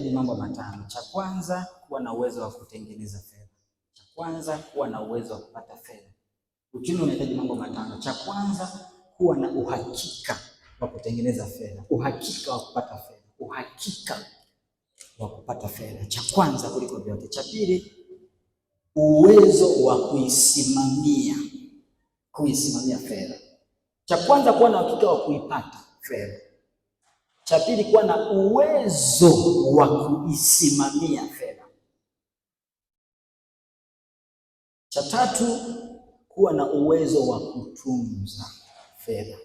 unahitaji mambo matano. Cha kwanza, kuwa na uwezo wa kutengeneza fedha. Cha kwanza, kuwa na uwezo wa kupata fedha. Uchumi unahitaji mambo matano. Cha kwanza, kuwa na uhakika wa kutengeneza fedha, uhakika wa kupata fedha, uhakika wa kupata fedha, cha kwanza kuliko vyote. Cha pili, uwezo wa kuisimamia fedha. Cha kwanza, kuwa na uhakika wa kuipata fedha. Cha pili, kuwa na uwezo wa kuisimamia fedha. Cha tatu, kuwa na uwezo wa kutunza fedha.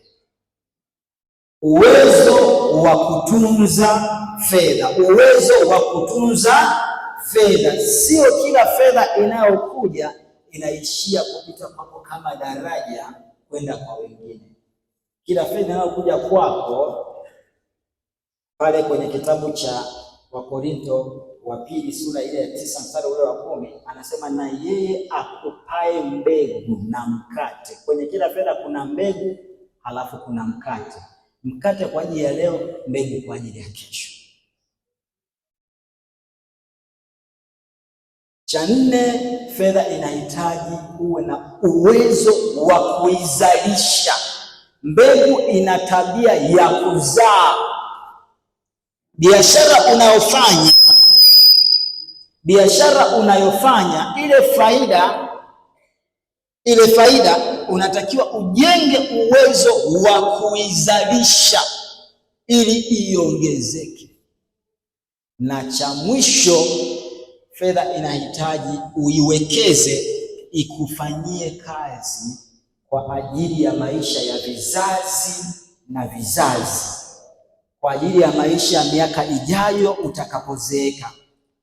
Uwezo wa kutunza fedha, uwezo wa kutunza fedha. Sio kila fedha inayokuja inaishia kupita kwako kama daraja kwenda kwa wengine. Kila fedha inayokuja kwako, pale kwenye kitabu cha Wakorinto wa pili sura ile ya 9 mstari ule wa 10 anasema, na yeye akupae mbegu na mkate. Kwenye kila fedha kuna mbegu, halafu kuna mkate. Mkate kwa ajili ya leo, mbegu kwa ajili ya kesho. Cha nne, fedha inahitaji uwe na uwezo wa kuizalisha. Mbegu ina tabia ya kuzaa. Biashara unayofanya ile faida unatakiwa ujenge uwezo wa kuizalisha ili iongezeke. Na cha mwisho, fedha inahitaji uiwekeze ikufanyie kazi kwa ajili ya maisha ya vizazi na vizazi, kwa ajili ya maisha ya miaka ijayo utakapozeeka,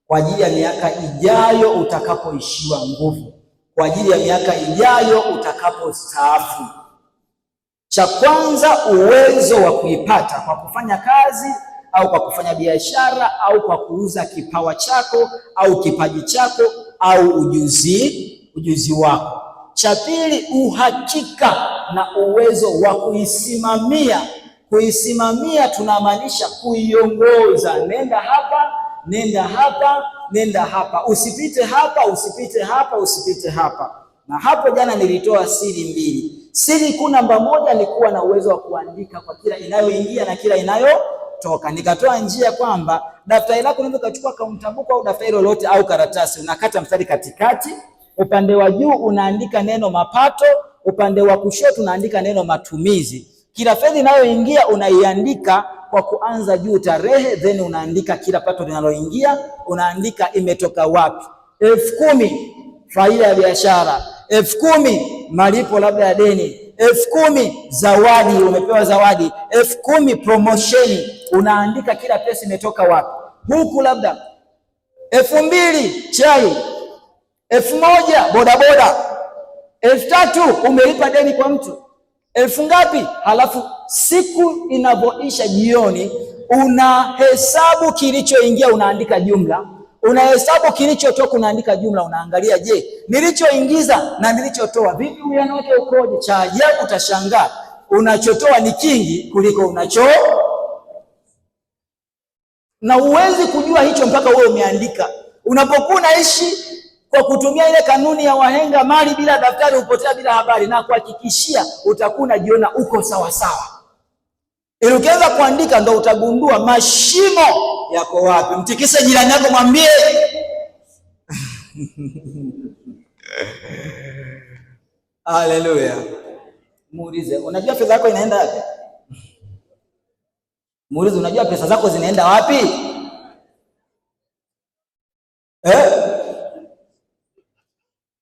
kwa ajili ya miaka ijayo utakapoishiwa nguvu, kwa ajili ya miaka ijayo utakapostaafu. Cha kwanza, uwezo wa kuipata kwa kufanya kazi au kwa kufanya biashara au kwa kuuza kipawa chako au kipaji chako au ujuzi wako. Cha pili, uhakika na uwezo wa kuisimamia. Kuisimamia tunamaanisha kuiongoza. Nenda hapa, nenda hapa, nenda hapa, usipite hapa, usipite hapa, usipite hapa. Na hapo jana nilitoa siri mbili. Siri kuu namba moja ni kuwa na uwezo wa kuandika kwa kila inayoingia na kila inayotoka. Nikatoa njia kwamba daftari lako unaweza kuchukua kaunta buku au daftari lolote au karatasi, unakata mstari katikati, upande wa juu unaandika neno mapato, upande wa kushoto unaandika neno matumizi. Kila fedha inayoingia unaiandika kwa kuanza juu tarehe, then unaandika kila pato linaloingia, unaandika imetoka wapi. 10,000 faida ya biashara, 10,000 malipo labda ya deni, 10,000 zawadi, umepewa zawadi, 10,000 promotion, unaandika kila pesa imetoka wapi. Huku labda 2,000 chai, 1,000 bodaboda, 3,000 umelipa deni kwa mtu, 1,000 ngapi. Halafu siku inavyoisha jioni, unahesabu kilichoingia, unaandika jumla, unahesabu kilichotoka, unaandika jumla, unaangalia, je, nilichoingiza na nilichotoa vipi, uwiano wake ukoje? Cha ajabu utashangaa, unachotoa ni kingi kuliko na huwezi kujua hicho mpaka wewe umeandika. Unapokuwa unaishi kwa kutumia ile kanuni ya wahenga, mali bila daftari hupotea bila habari, na kuhakikishia utakuwa unajiona uko sawa sawa. Ili ukianza kuandika ndo utagundua mashimo yako wapi. Mtikise jirani yako, mwambie haleluya. Muulize, unajua fedha yako inaenda wapi? Muulize, unajua pesa zako zinaenda wapi?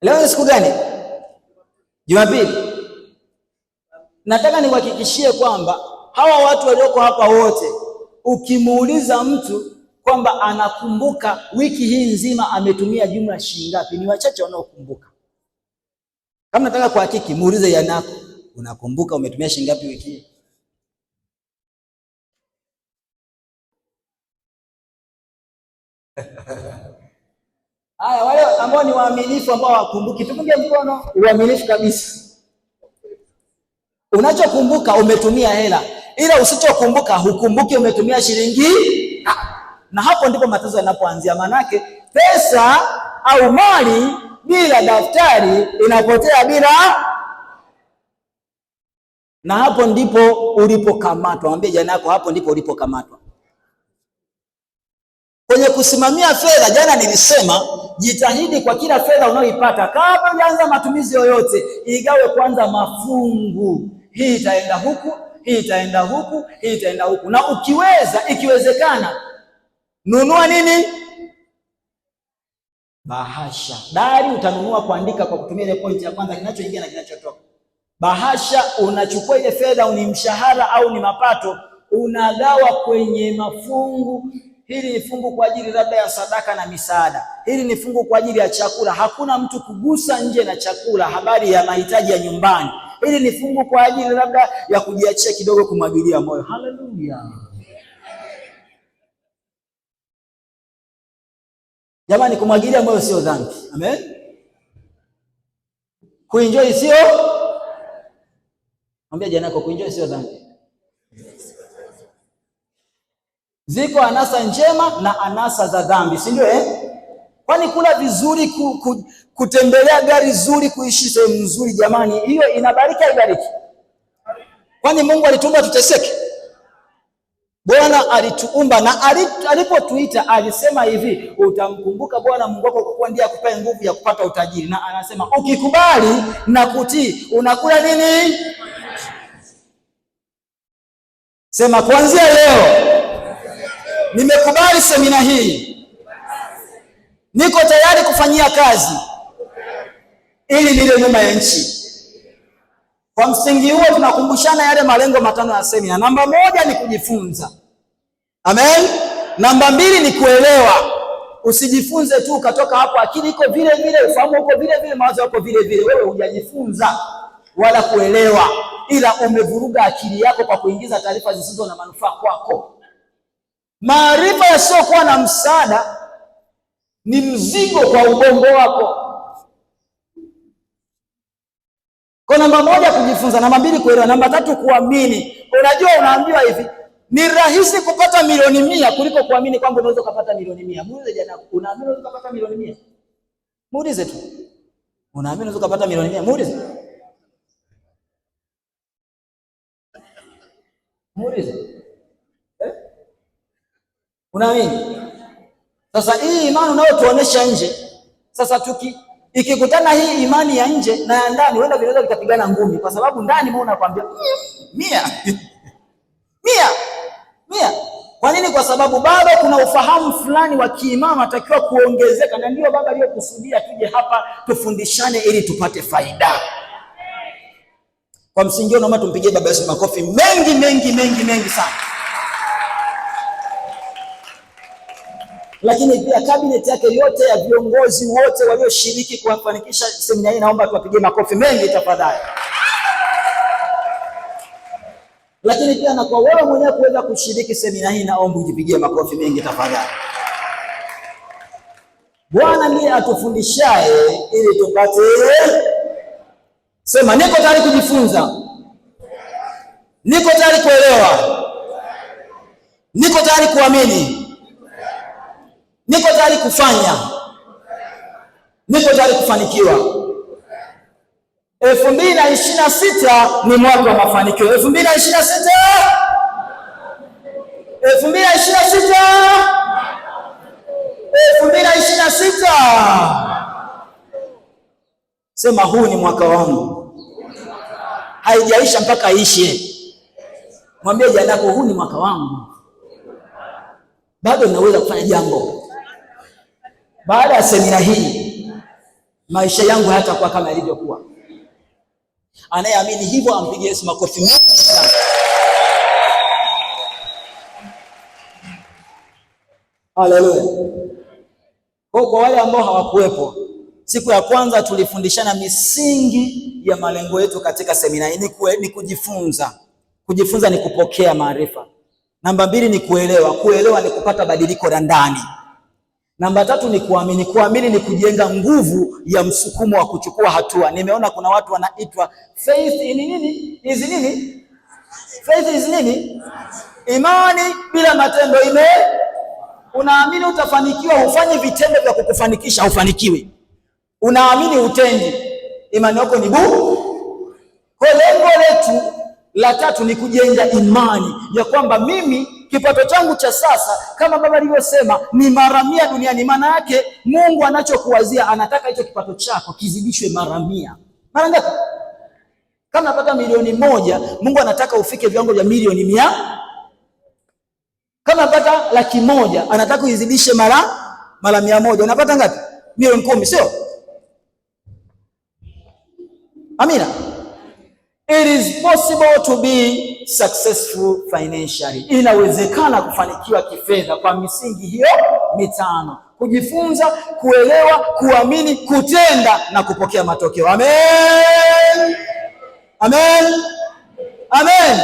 Leo ni siku gani? Jumapili. Nataka niwahakikishie kwamba hawa watu walioko hapa wote, ukimuuliza mtu kwamba anakumbuka wiki hii nzima ametumia jumla shilingi ngapi, ni wachache wanaokumbuka. Kama nataka kuhakiki, muulize yanako, unakumbuka umetumia shilingi ngapi wiki hii? Haya, wale ambao ni waaminifu, ambao wakumbuki, tupunge mkono. Uaminifu kabisa. Unachokumbuka umetumia hela, ila usichokumbuka hukumbuki umetumia shilingi. Na hapo ndipo matatizo yanapoanzia. Manake pesa au mali bila daftari inapotea bila, na hapo ndipo ulipokamatwa. Mwambie jana yako, hapo ndipo ulipokamatwa. Kwenye kusimamia fedha, jana nilisema jitahidi kwa kila fedha unayoipata, kabla hujaanza matumizi yoyote, igawe kwanza mafungu. Hii itaenda huku, hii itaenda huku, hii itaenda huku. Na ukiweza, ikiwezekana, nunua nini? Bahasha. Dari utanunua kuandika kwa kutumia ile point ya kwanza, kinachoingia na kinachotoka. Bahasha unachukua ile fedha, ni mshahara au ni mapato, unagawa kwenye mafungu. Hili ni fungu kwa ajili labda ya sadaka na misaada. Hili ni fungu kwa ajili ya chakula, hakuna mtu kugusa nje na chakula, habari ya mahitaji ya nyumbani. Hili ni fungu kwa ajili labda ya kujiachia kidogo, kumwagilia moyo. Haleluya. Jamani, kumwagilia moyo sio dhambi. Amen. Kuenjoy sio? Mwambie jana yako, kuenjoy sio dhambi. Ziko anasa njema na anasa za dhambi, si ndio Kwani kula vizuri, kutembelea gari zuri, kuishi sehemu nzuri, jamani, hiyo inabariki haibariki? Kwani Mungu alituumba tuteseke? Bwana alituumba, na alipotuita alisema hivi, utamkumbuka Bwana Mungu wako kwa kuwa ndiye akupa nguvu ya kupata utajiri. Na anasema ukikubali na kutii, unakula nini? Sema, kuanzia leo nimekubali semina hii, niko tayari kufanyia kazi ili nile nyuma ya nchi. Kwa msingi huo tunakumbushana yale malengo matano ya semina. Namba 1 ni kujifunza. Amen. Namba 2 ni kuelewa. Usijifunze tu ukatoka hapo akili iko vile vile, ufahamu uko vile vile, mawazo yako vile vile. Wewe hujajifunza wala kuelewa, ila umevuruga akili yako kwa kuingiza taarifa zisizo na manufaa kwako. Maarifa yasiokuwa na msaada ni mzigo kwa ubongo wako. Kwa namba 1 kujifunza, namba 2 kuelewa, namba 3 kuamini. Unajua, unaambiwa hivi, ni rahisi kupata milioni 100 kuliko kuamini kwamba unaweza kupata milioni 100. Muulize jana, unaamini unaweza kupata milioni 100? Muulize tu. Unaamini unaweza kupata milioni 100? Muulize. Muulize. Unaamini? Sasa hii imani unayotuonesha nje, sasa ikikutana hii imani ya nje na ya ndani, wenda vinaweza vikapigana ngumi, kwa sababu ndani mbona nakwambia 100. Kwa nini? Kwa sababu bado kuna ufahamu fulani wa kiimani atakiwa kuongezeka, na ndio baba aliyokusudia tuje hapa tufundishane ili tupate faida. Kwa msingi huo naomba tumpigie baba Yesu makofi mengi sana. Lakini pia kabineti yake yote ya viongozi wote walioshiriki kufanikisha semina hii, naomba tuwapigie makofi mengi tafadhali. Lakini pia na kwa wewe mwenyewe kuweza kushiriki semina hii, naomba ujipigie makofi mengi tafadhali. Bwana ndiye atufundishaye ili tupate. Sema, niko tayari kujifunza, niko tayari kuelewa, niko tayari kuamini, niko tayari kufanya, niko tayari kufanikiwa. 2026 ni mwaka wa mafanikio. 2026 Sema, huu ni mwaka wangu. Haijaisha mpaka ishe. Mwambie jirani yako, huu ni mwaka wangu. Bado ninaweza kufanya jambo. Baada ya semina hii, maisha yangu hayatakuwa kama yalivyokuwa. Anayeamini hivyo ampigie Yesu makofi mengi sana. Haleluya. Kwa wale ambao hawakuwepo, siku ya kwanza tulifundishana misingi ya malengo yetu katika semina hii. Ni kujifunza. Kujifunza ni kupokea maarifa. Namba 2 ni kuelewa. Kuelewa ni kupata badiliko la ndani. Namba 3 ni kuamini. Kuamini ni kujenga nguvu ya msukumo wa kuchukua hatua. Nimeona kuna watu wanaitwa faith in nini? Is nini? Faith is nini? Imani bila matendo Unaamini utafanikiwa, ufanye vitendo vya kukufanikisha, ufanikiwe. Unaamini utendi, imani yako ni bure. Kwa lengo letu la tatu ni kujenga imani ya kwamba mimi kipato changu cha sasa, kama baba alivyosema, ni mara 100 duniani. Maana yake Mungu anachokuwazia, anataka hicho kipato chako kizidishwe mara 100. Mara ngapi? Kama unapata milioni 1, Mungu anataka ufike viwango vya milioni 100. Kama unapata 100,000, anataka uizidishe mara 100. Unapata ngapi? Milioni 10, sio? Amina. It is possible to be successful financially. Inawezekana kufanikiwa kifedha kwa misingi hiyo mitano: kujifunza, kuelewa, kuamini, kutenda na kupokea matokeo. Amen. Amen. Amen.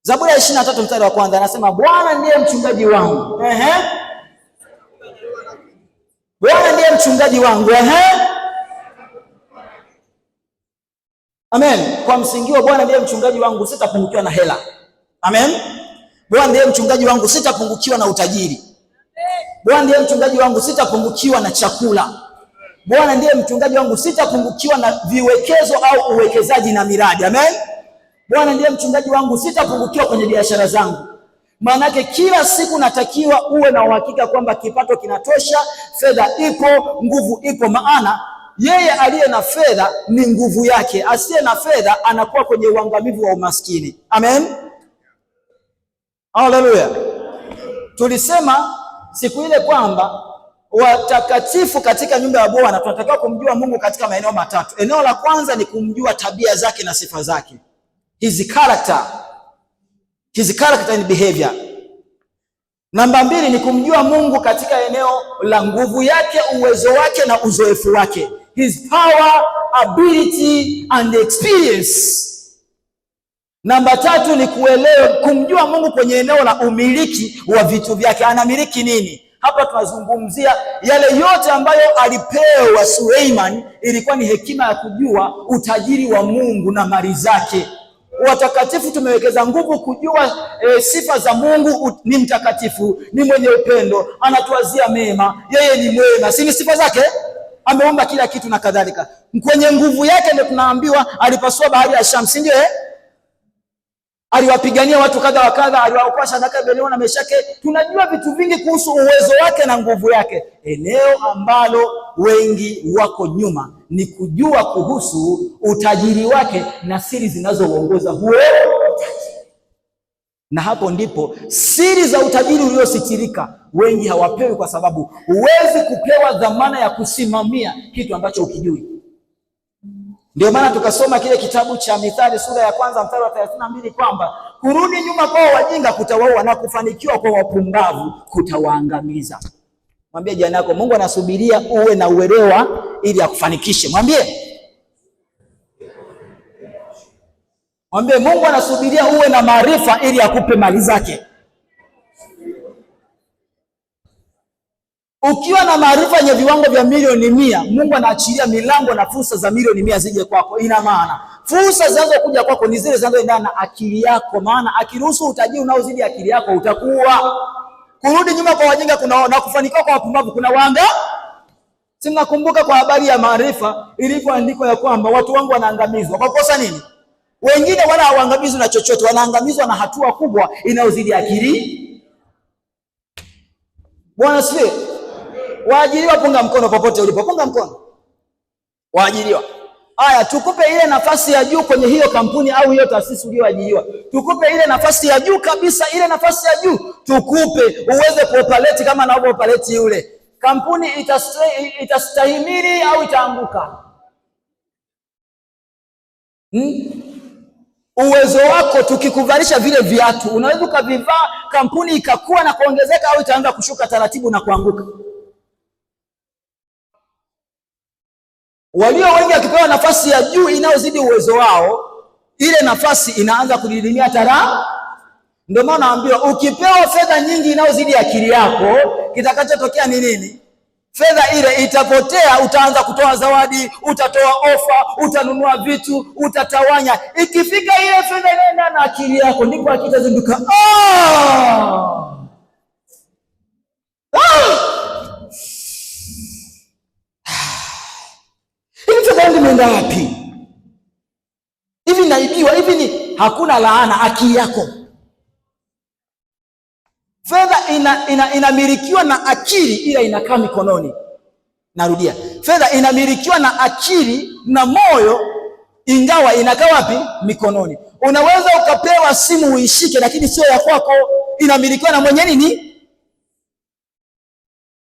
Zaburi ya 23 mstari wa kwanza anasema, Bwana ndiye mchungaji wangu. Bwana ndiye mchungaji wangu. Amen. Kwa msingi wa Bwana ndiye mchungaji wangu, sitapungukiwa na hela. Amen. Bwana ndiye mchungaji wangu, sitapungukiwa na utajiri. Bwana ndiye mchungaji wangu, sitapungukiwa na chakula. Bwana ndiye mchungaji wangu, sitapungukiwa na viwekezo au uwekezaji na miradi. Amen. Bwana ndiye mchungaji wangu, sitapungukiwa kwenye biashara zangu. Maana yake kila siku natakiwa uwe na uhakika kwamba kipato kinatosha, fedha ipo, nguvu ipo. Maana yeye aliye na fedha ni nguvu yake, asiye na fedha anakuwa kwenye uangamivu wa umaskini. Amen. Haleluya. Tulisema siku ile kwamba watakatifu katika nyumba ya Bwana tunatakiwa kumjua Mungu katika maeneo matatu. Eneo la kwanza ni kumjua tabia zake na sifa zake, his character and behavior. Namba 2 ni kumjua Mungu katika eneo la nguvu yake, uwezo wake na uzoefu wake, his power, ability and experience. Namba 3 ni kumjua Mungu kwenye eneo la umiliki wa vitu vyake, anamiliki nini? Hapa tunazungumzia yale yote ambayo alipewa Suleiman, ilikuwa ni hekima ya kujua utajiri wa Mungu na mali zake. Watakatifu tumewekeza nguvu kujua sifa za Mungu. Ni mtakatifu, ni mwenye upendo, anatuwazia mema, yeye ni mwema, si ni sifa zake? Ameumba kila kitu na kadhalika. Kwenye nguvu yake ndio tunaambiwa alipasua bahari ya Shamu, si ndio? Aliwapigania watu kadha wa kadha, aliwaokoa Shadraka, Abednego na Meshaki. Tunajua vitu vingi kuhusu uwezo wake na nguvu yake. Eneo ambalo wengi wako nyuma ni kujua kuhusu utajiri wake na siri zinazoongoza huo utajiri. Na hapo ndipo siri za utajiri uliositirika wengi hawapewi, kwa sababu huwezi kupewa dhamana ya kusimamia kitu ambacho ukijui. Ndio maana tukasoma kile kitabu cha Mithali sura ya 1 mstari wa 32 kwamba kurudi nyuma kwa wajinga kutawaua na kufanikiwa kwa wapumbavu kutawaangamiza. Mwambie jirani yako, Mungu anasubiria uwe na uelewa ili akufanikishe. Mwambie Mungu anasubiria uwe na maarifa ili akupe mali zake. Ukiwa na maarifa yenye viwango vya milioni 100, Mungu anaachilia milango na fursa za milioni 100 zije kwako. Ina maana fursa zinazokuja kwako ni zile zinazoendana na akili yako, maana akiruhusu utajiri unaozidi akili yako utakuwa. Kurudi nyuma kwa wajinga na kufanikiwa kwa wapumbavu kuna wanga. Si mnakumbuka kwa habari ya maarifa ilivyoandikwa ya kwamba watu wangu wanaangamizwa kwa kosa nini? Wengine wala hawaangamizwi na chochote, wanaangamizwa na hatua kubwa inayozidi akili. Bwana sifiwe. Waajiriwa, punga mkono popote ulipo, punga mkono. Waajiriwa. Haya, tukupe ile nafasi ya juu kwenye hiyo kampuni au hiyo taasisi uliyoajiriwa. Tukupe ile nafasi ya juu kabisa, ile nafasi ya juu tukupe uweze kuoperate kama na operate yule. Kampuni itastahimili au itaanguka? Uwezo wako tukikuvalisha vile viatu, unaweza ukavivaa, kampuni ikakua na kuongezeka, au itaanza kushuka taratibu na kuanguka. Walio wengi wakipewa nafasi ya juu inayozidi uwezo wao, ile nafasi inaanza kudidimia taratibu. Ndio maana naambiwa ukipewa fedha nyingi inayozidi akili yako, kitakachotokea ni nini? Fedha ile itapotea, utaanza kutoa zawadi, utatoa ofa, utanunua vitu, utatawanya. Ikifika ile fedha inaenda na akili yako, ndipo akitazinduka. imeenda wapi? Hivi naibiwa hivi? Ni hakuna laana, akili yako. Fedha inamilikiwa na akili, ila inakaa mikononi. Narudia, fedha inamilikiwa na akili na moyo, ingawa inakaa wapi? Mikononi. Unaweza ukapewa simu uishike, lakini sio ya kwako, inamilikiwa na mwenye nini?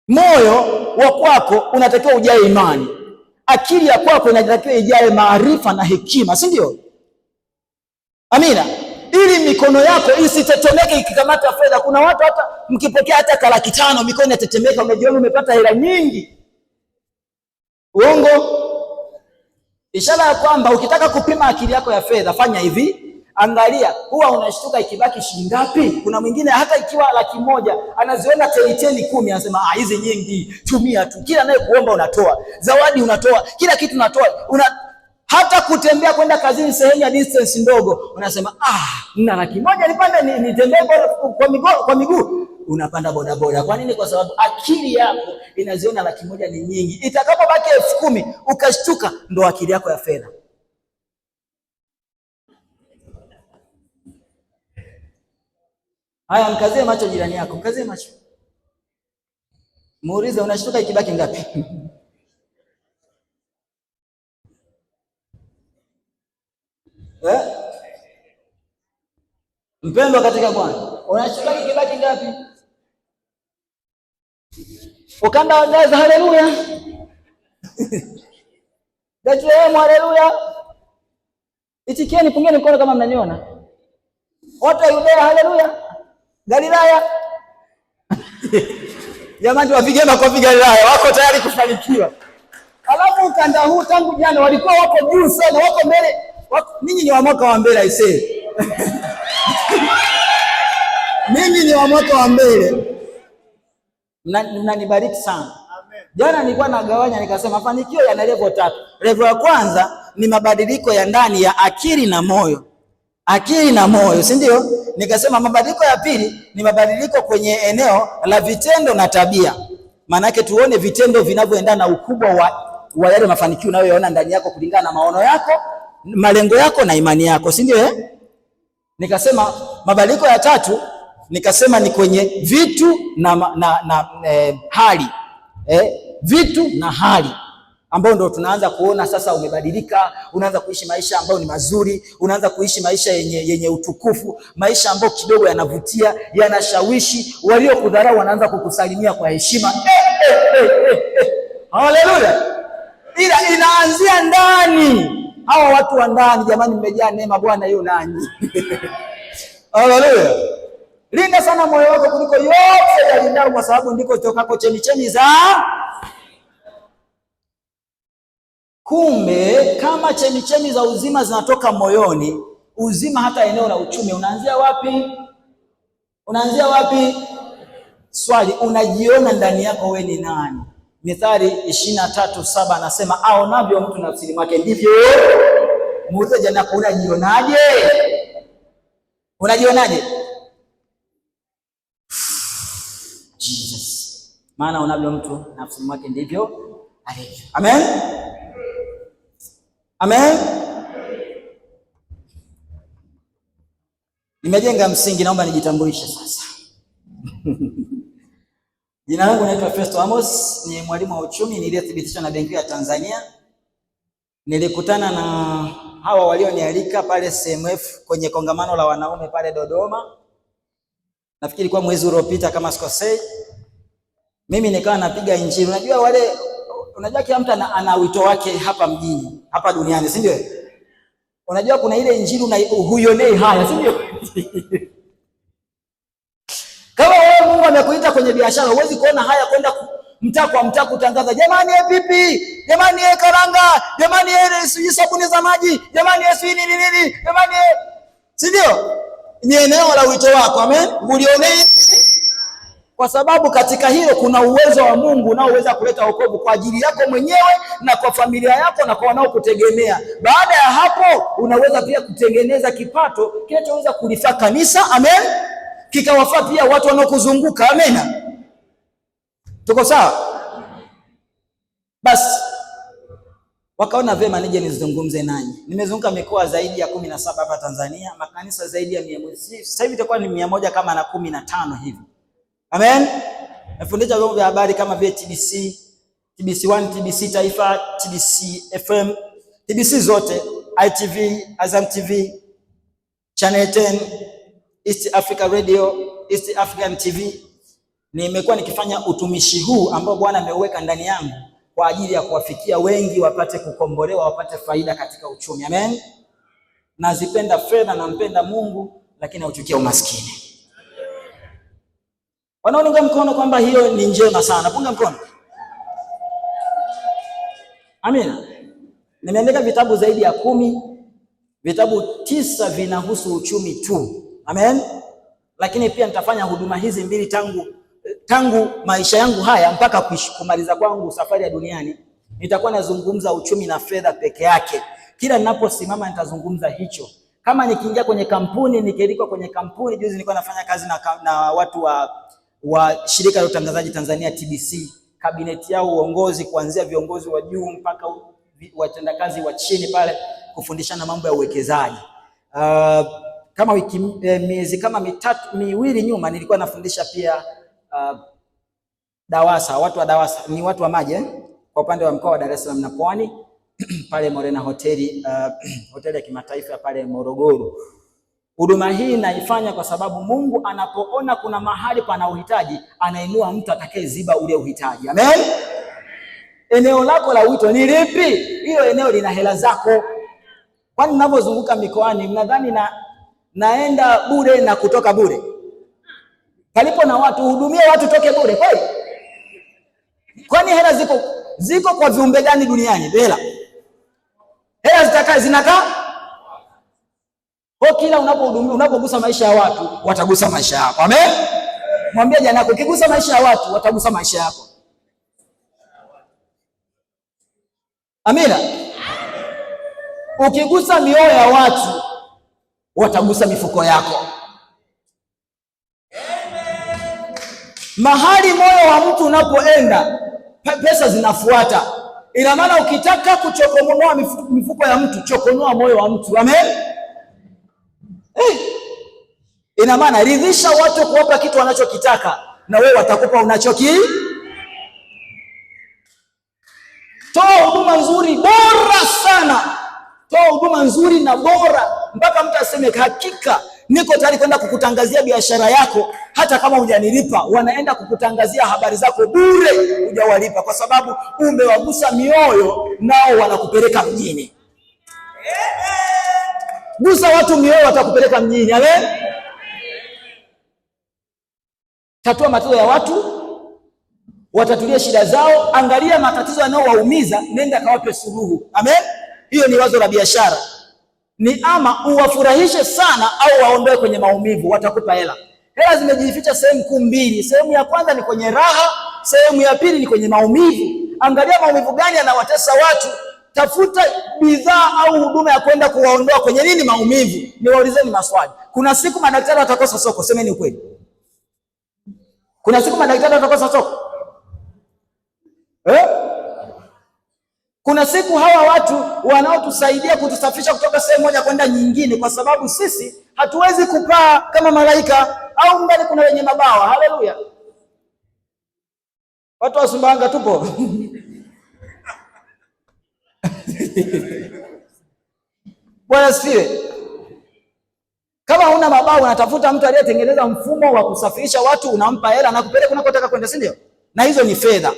Moyo wa kwako unatakiwa ujae imani, akili ya kwako inatakiwa ijae maarifa na hekima, si ndio? Amina. Ili mikono yako isitetemeke ikikamata fedha. Kuna watu hata mkipokea hata $500 mikono inatetemeka, unajiona umepata hela nyingi. Uongo. Ishara ya kwamba ukitaka kupima akili yako ya fedha, fanya hivi. Angalia, huwa unashtuka ikibaki shilingi ngapi? Kuna mwingine hata ikiwa $100 anaziona 10 anasema hizi nyingi, tumia tu. Kila naye kuomba unatoa, zawadi unatoa, kila kitu unatoa. Hata kutembea kwenda kazini sehemu ya distance ndogo, unasema nina $100 nipande nitembee kwa miguu. Unapanda bodaboda. Kwa nini? Kwa sababu akili yako inaziona $100 ni nyingi. Itakapobaki 10,000 ukashtuka, ndo akili yako ya fedha. Haya, mkazie macho jirani yako, mkazie macho, muulize unashtuka ikibaki ngapi? Mpendwa katika Bwana, unashtuka ikibaki ngapi? Ukanda wa Gaza, haleluya. Bethlehem, haleluya. Itikieni, pungeni mkono kama mnaniona. Wote Yudea, haleluya. Galilaya. Jamani, wapige makofi Galilaya, wako tayari kufanikiwa. Alafu ukanda huu tangu jana walikuwa wako juu sana, wako mbele. Ninyi ni wa mwaka wa mbele aisee. Ninyi ni wa mwaka wa mbele. Mnanibariki sana. Amen. Jana nilikuwa nagawanya nikasema mafanikio yana level 3. Level ya kwanza ni mabadiliko ya ndani ya akili na moyo. Akili na moyo, si ndio? Nikasema mabadiliko ya pili ni mabadiliko kwenye eneo la vitendo na tabia. Maana yake tuone vitendo vinavyoendana na ukubwa wa yale mafanikio unayoyaona ndani yako kulingana na maono yako, malengo yako na imani yako, si ndio? Nikasema mabadiliko ya tatu nikasema ni kwenye vitu na hali. Vitu na hali ambao ndo tunaanza kuona sasa umebadilika, unaanza kuishi maisha ambayo ni mazuri, unaanza kuishi maisha yenye utukufu, maisha ambayo kidogo yanavutia, yanashawishi, waliokudharau wanaanza kukusalimia kwa heshima. Haleluya. Ila inaanzia ndani. Hawa watu wa ndani, jamani, mmejaa neema, Bwana yu nanyi. Haleluya. Linda sana moyo wako kuliko yote yalindao, kwa sababu ndiko tokako chemichemi za. Kumbe kama chemichemi za uzima zinatoka moyoni, uzima hata eneo la uchumi unaanzia wapi? Unaanzia wapi? Swali, unajiona ndani yako wewe ni nani? Mithali 23:7 anasema aonavyo mtu nafsini mwake ndivyo. Muulize jana yako, unajionaje? Unajionaje? Jesus. Maana unavyo mtu nafsini mwake ndivyo alivyo. Amen. Amen. Nimejenga msingi, naomba nijitambulishe sasa. Jina langu naitwa Festo Amos, ni mwalimu wa uchumi niliyethibitishwa na Benki ya Tanzania. Nilikutana na hawa walionialika pale CMF kwenye kongamano la wanaume pale Dodoma. Nafikiri kwa mwezi uliopita kama sikosei. Mimi nikawa napiga injili. Unajua kila mtu ana wito wake hapa mjini, hapa duniani, si ndio? Unajua kuna ile injili huionei haya, si ndio? Kama wewe Mungu amekuita kwenye biashara, huwezi kuona haya kwenda mtaa kwa mtaa kutangaza, jamani pipi, jamani karanga, jamani sabuni za maji, jamani nini, jamani, si ndio? Ni eneo la wito wako. Amen. Ulionei, kwa sababu katika hilo kuna uwezo wa Mungu unaoweza kuleta wokovu kwa ajili yako mwenyewe na kwa familia yako na kwa wanaokutegemea. Baada ya hapo unaweza pia kutengeneza kipato kinachoweza kulifaa kanisa. Amen. Kikawafaa pia watu wanaokuzunguka. Amen. Tuko sawa? Basi wakaona vema nije nizungumze nanyi. Nimezunguka mikoa zaidi ya 17 hapa Tanzania, makanisa zaidi ya 100. Sasa hivi itakuwa ni 100 kama na 15 hivi. Amen. Nafundisha vyombo vya habari kama vile TBC, TBC1, TBC Taifa, TBC FM, TBC zote, ITV, Azam TV, Channel 10, East Africa Radio, East African TV. Nimekuwa nikifanya utumishi huu ambao Bwana ameuweka ndani yangu kwa ajili ya kuwafikia wengi wapate kukombolewa, wapate faida katika uchumi. Amen. Nazipenda fedha, nampenda Mungu, lakini nauchukia umaskini. Wanaoniunga mkono kwamba hiyo ni njema sana, punga mkono. Amina. Nimeandika vitabu zaidi ya 10, vitabu 9 vinahusu uchumi tu. Amen. Lakini pia nitafanya huduma hizi mbili tangu maisha yangu haya mpaka kumaliza kwangu safari ya duniani. Nitakuwa nazungumza uchumi na fedha peke yake. Kila ninaposimama nitazungumza hicho. Kama nikiingia kwenye kampuni, nikiandikwa kwenye kampuni, juzi nilikuwa nafanya kazi na watu wa shirika la utangazaji Tanzania TBC, kabineti yao uongozi kuanzia viongozi wa juu mpaka watendakazi wa chini pale, kufundishana mambo ya uwekezaji. Kama miezi kama miwili nyuma nilikuwa nafundisha pia DAWASA. Watu wa DAWASA ni watu wa maji kwa upande wa mkoa wa Dar es Salaam na Pwani pale Morena hoteli ya kimataifa pale Morogoro. Huduma hii naifanya kwa sababu Mungu anapoona kuna mahali pana uhitaji, anainua mtu atakayeziba ule uhitaji. Amen. Eneo lako la wito ni lipi? Hilo eneo lina hela zako. Kwani ninapozunguka mikoani mnadhani naenda bure na kutoka bure? Palipo na watu hudumia watu toke bure kweli? Kwani hela ziko kwa viumbe gani duniani? Hela zinakaa kwa kila unapohudumia, unapogusa maisha ya watu, watagusa maisha yako. Amen. Mwambie jana yako, ukigusa maisha ya watu, watagusa maisha yako. Amina. Ukigusa mioyo ya watu, watagusa mifuko yako. Mahali moyo wa mtu unapoenda, pesa zinafuata. Ina maana ukitaka kuchokonoa mifuko ya mtu, chokonoa moyo wa mtu. Amen. Ina maana ridhisha watu kuwapa kitu wanachokitaka, na wewe watakupa unachoki. Toa huduma nzuri bora sana. Toa huduma nzuri na bora mpaka mtu aseme hakika niko tayari kwenda kukutangazia biashara yako hata kama hujanilipa. Wanaenda kukutangazia habari zako bure, hujawalipa, kwa sababu umewagusa mioyo, nao wanakupeleka mjini. Gusa watu mioyo, watakupeleka mjini. Amen. Tatua matatizo ya watu, watatulie shida zao. Angalia matatizo yanayowaumiza, nenda kawape suluhu. Amen. Hiyo ni wazo la biashara. Ni ama uwafurahishe sana au waondoe kwenye maumivu, watakupa hela. Hela zimejificha sehemu kuu mbili. Sehemu ya kwanza ni kwenye raha, sehemu ya pili ni kwenye maumivu. Angalia maumivu gani yanawatesa watu, tafuta bidhaa au huduma ya kwenda kuwaondoa kwenye nini maumivu. Niwaulizeni maswali. Kuna siku madaktari watakosa soko, semeni ukweli. Kuna siku madaktari watakosa soko? Kuna siku hawa watu wanaotusaidia kutusafisha kutoka sehemu moja kwenda nyingine, kwa sababu sisi hatuwezi kupaa kama malaika, au mbali kuna wenye mabawa. Haleluya. Watu wa Sumbawanga tupo. Bwana asifiwe. Kama huna mabawa, unatafuta mtu aliyetengeneza mfumo wa kusafirisha watu, unampa hela na kupeleka unakotaka kwenda, si ndio? Na hizo ni fedha.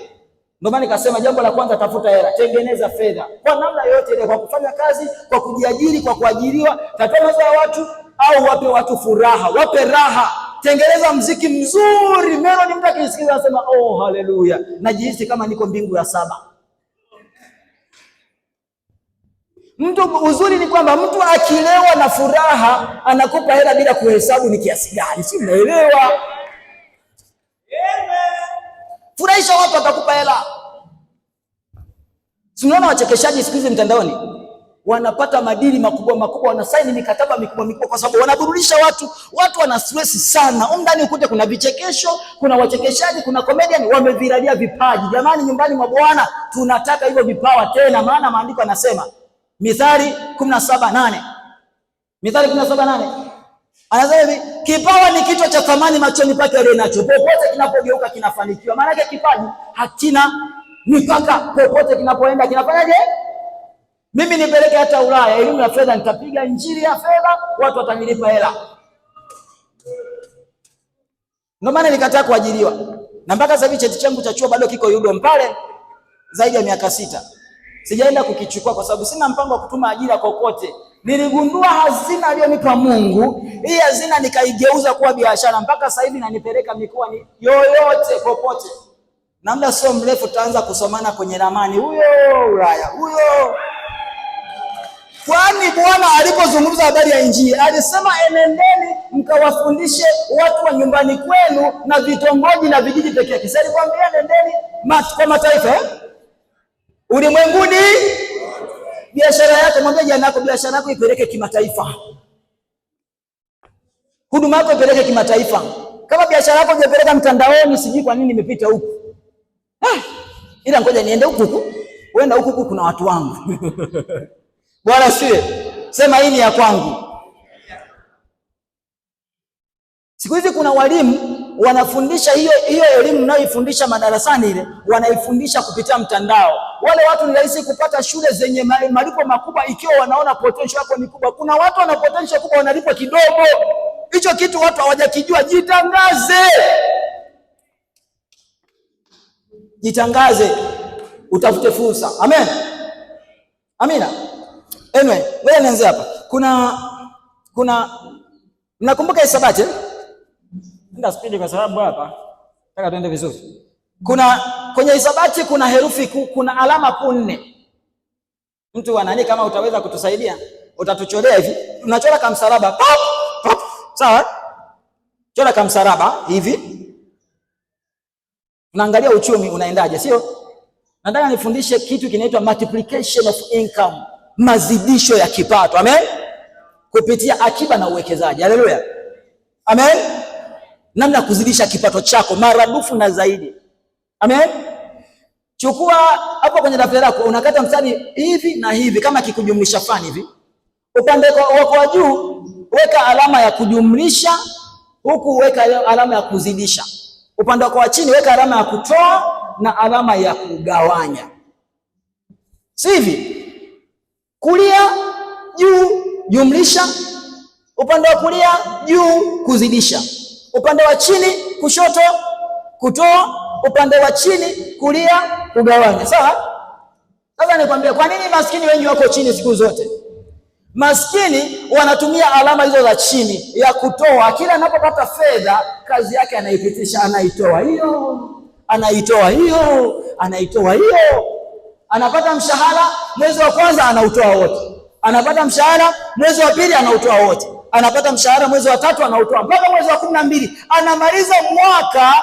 Ndio maana nikasema jambo la kwanza, tafuta hela, tengeneza fedha kwa namna yote ile, kwa kufanya kazi, kwa kujiajiri, kwa kuajiriwa. Tatua maisha ya watu au wape watu furaha, wape raha. Tengeneza mziki mzuri, melody, mtu akisikiza anasema oh haleluya, najihisi kama niko mbingu ya 7. Mtu uzuri ni kwamba mtu akilewa na furaha anakupa hela bila kuhesabu ni kiasi gani, si unaelewa? Furahisha watu, atakupa hela. Unaona wachekeshaji siku hizi mtandaoni, wanapata madili makubwa makubwa, wanasaini mikataba mikubwa mikubwa, kwa sababu wanaburudisha watu. Watu wana stress sana ndani, ukute kuna vichekesho, kuna wachekeshaji, kuna comedian, wameviralia vipaji. Jamani, nyumbani mwa Bwana tunataka hivyo vipawa tena, maana maandiko yanasema Mithali 17:8, Mithali 17:8 anasema hivi, kipawa ni kitu cha thamani machoni pake aliye nacho, popote kinapogeuka kinafanikiwa. Maana yake kipaji hakina mipaka, popote kinapoenda kinafanyaje? Mimi nipeleke hata Ulaya, elimu ya fedha, nitapiga injili ya fedha, watu watanilipa hela. Ndio maana nikataa kuajiriwa, na mpaka sasa hivi cheti changu cha chuo bado kiko UDOM pale, zaidi ya miaka 6 sijaenda kukichukua, kwa sababu sina mpango wa kutuma ajira kokote. Niligundua hazina aliyonipa Mungu, hii hazina nikaigeuza kuwa biashara. Mpaka sasa hivi nanipeleka mikoa ni yoyote popote, na muda sio mrefu tutaanza kusomana kwenye ramani, huyo Ulaya huyo. Kwani Bwana alipozungumza habari ya injili alisema enendeni mkawafundishe watu wa nyumbani kwenu na vitongoji na vijiji pekee yake. Sasa alikwambia nendeni kwa mataifa ulimwenguni. Biashara yako, mwambie jana yako, biashara yako ipeleke kimataifa. Huduma yako ipeleke kimataifa. Kama biashara yako hujapeleka mtandaoni, sijui kwa nini nimepita huku. Ila ngoja niende huku. Uenda huku kuna watu wangu. Bwana siwe. Sema hii ni ya kwangu. Siku hizi kuna walimu wanafundisha hiyo elimu mnayoifundisha madarasani ile, wanaifundisha kupitia mtandao. Wale watu ni rahisi kupata shule zenye malipo makubwa ikiwa wanaona potential yako ni kubwa. Kuna watu wana potential kubwa wanalipwa kidogo. Hicho kitu watu hawajakijua. Jitangaze. Jitangaze. Utafute fursa. Amen. Amina. Anyway, wewe nianze hapa. Kuna mnakumbuka Hisabati? Nenda spidi kwa sababu hapa nataka tuende vizuri. Kwenye Hisabati kuna herufi kuna alama kuu 4. Mtu anani, kama utaweza kutusaidia utatuchorea hivi. Unachora kama msalaba. Pop, pop. Sawa? Chora kama msalaba hivi. Unaangalia uchumi unaendaje, sio? Nataka nifundishe kitu kinaitwa multiplication of income, mazidisho ya kipato. Amen? Kupitia akiba na uwekezaji. Haleluya. Amen? Namna kuzidisha kipato chako maradufu na zaidi. Amen? Chukua hapo kwenye daftari lako, unakata mstari hivi na hivi kama kikujumlisha fani hivi. Upande wako wa juu weka alama ya kujumlisha, huku weka alama ya kuzidisha. Upande wako wa chini weka alama ya kutoa na alama ya kugawanya. Si hivi? Kulia juu jumlisha, upande wa kulia juu kuzidisha, upande wa chini kushoto kutoa, upande wa chini kulia kugawanya. Sawa? Sasa nikwambia kwa nini maskini wengi wako chini siku zote? Maskini wanatumia alama hizo za chini ya kutoa. Kila anapopata fedha, kazi yake anaipitisha, anaitoa hiyo, anaitoa hiyo, anaitoa hiyo. Anapata mshahara mwezi wa kwanza anautoa wote. Anapata mshahara mwezi wa pili anautoa wote. Anapata mshahara mwezi wa tatu anautoa mpaka mwezi wa 12. Anamaliza mwaka,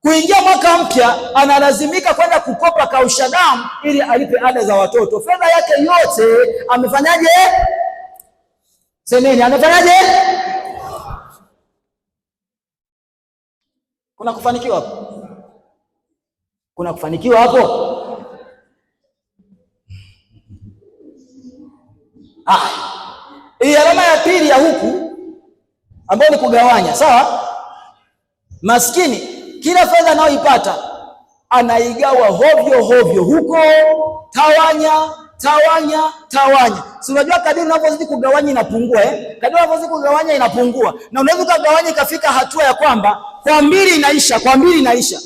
kuingia mwaka mpya analazimika kwenda kukopa kausha damu ili alipe ada za watoto. Fedha yake yote amefanyaje? Semeni, amefanyaje? Kuna kufanikiwa hapo? Kuna kufanikiwa hapo? Hii alama ya pili ya huku ambayo ni kugawanya. Sawa? Maskini kila fedha anayoipata anaigawa hovyo hovyo huko, tawanya tawanya tawanya. Si unajua kadiri unavyozidi kugawanya inapungua Kadiri unavyozidi kugawanya inapungua. Na unaweza kugawanya ikafika hatua ya kwamba kwa 2 inaisha, kwa 2 inaisha.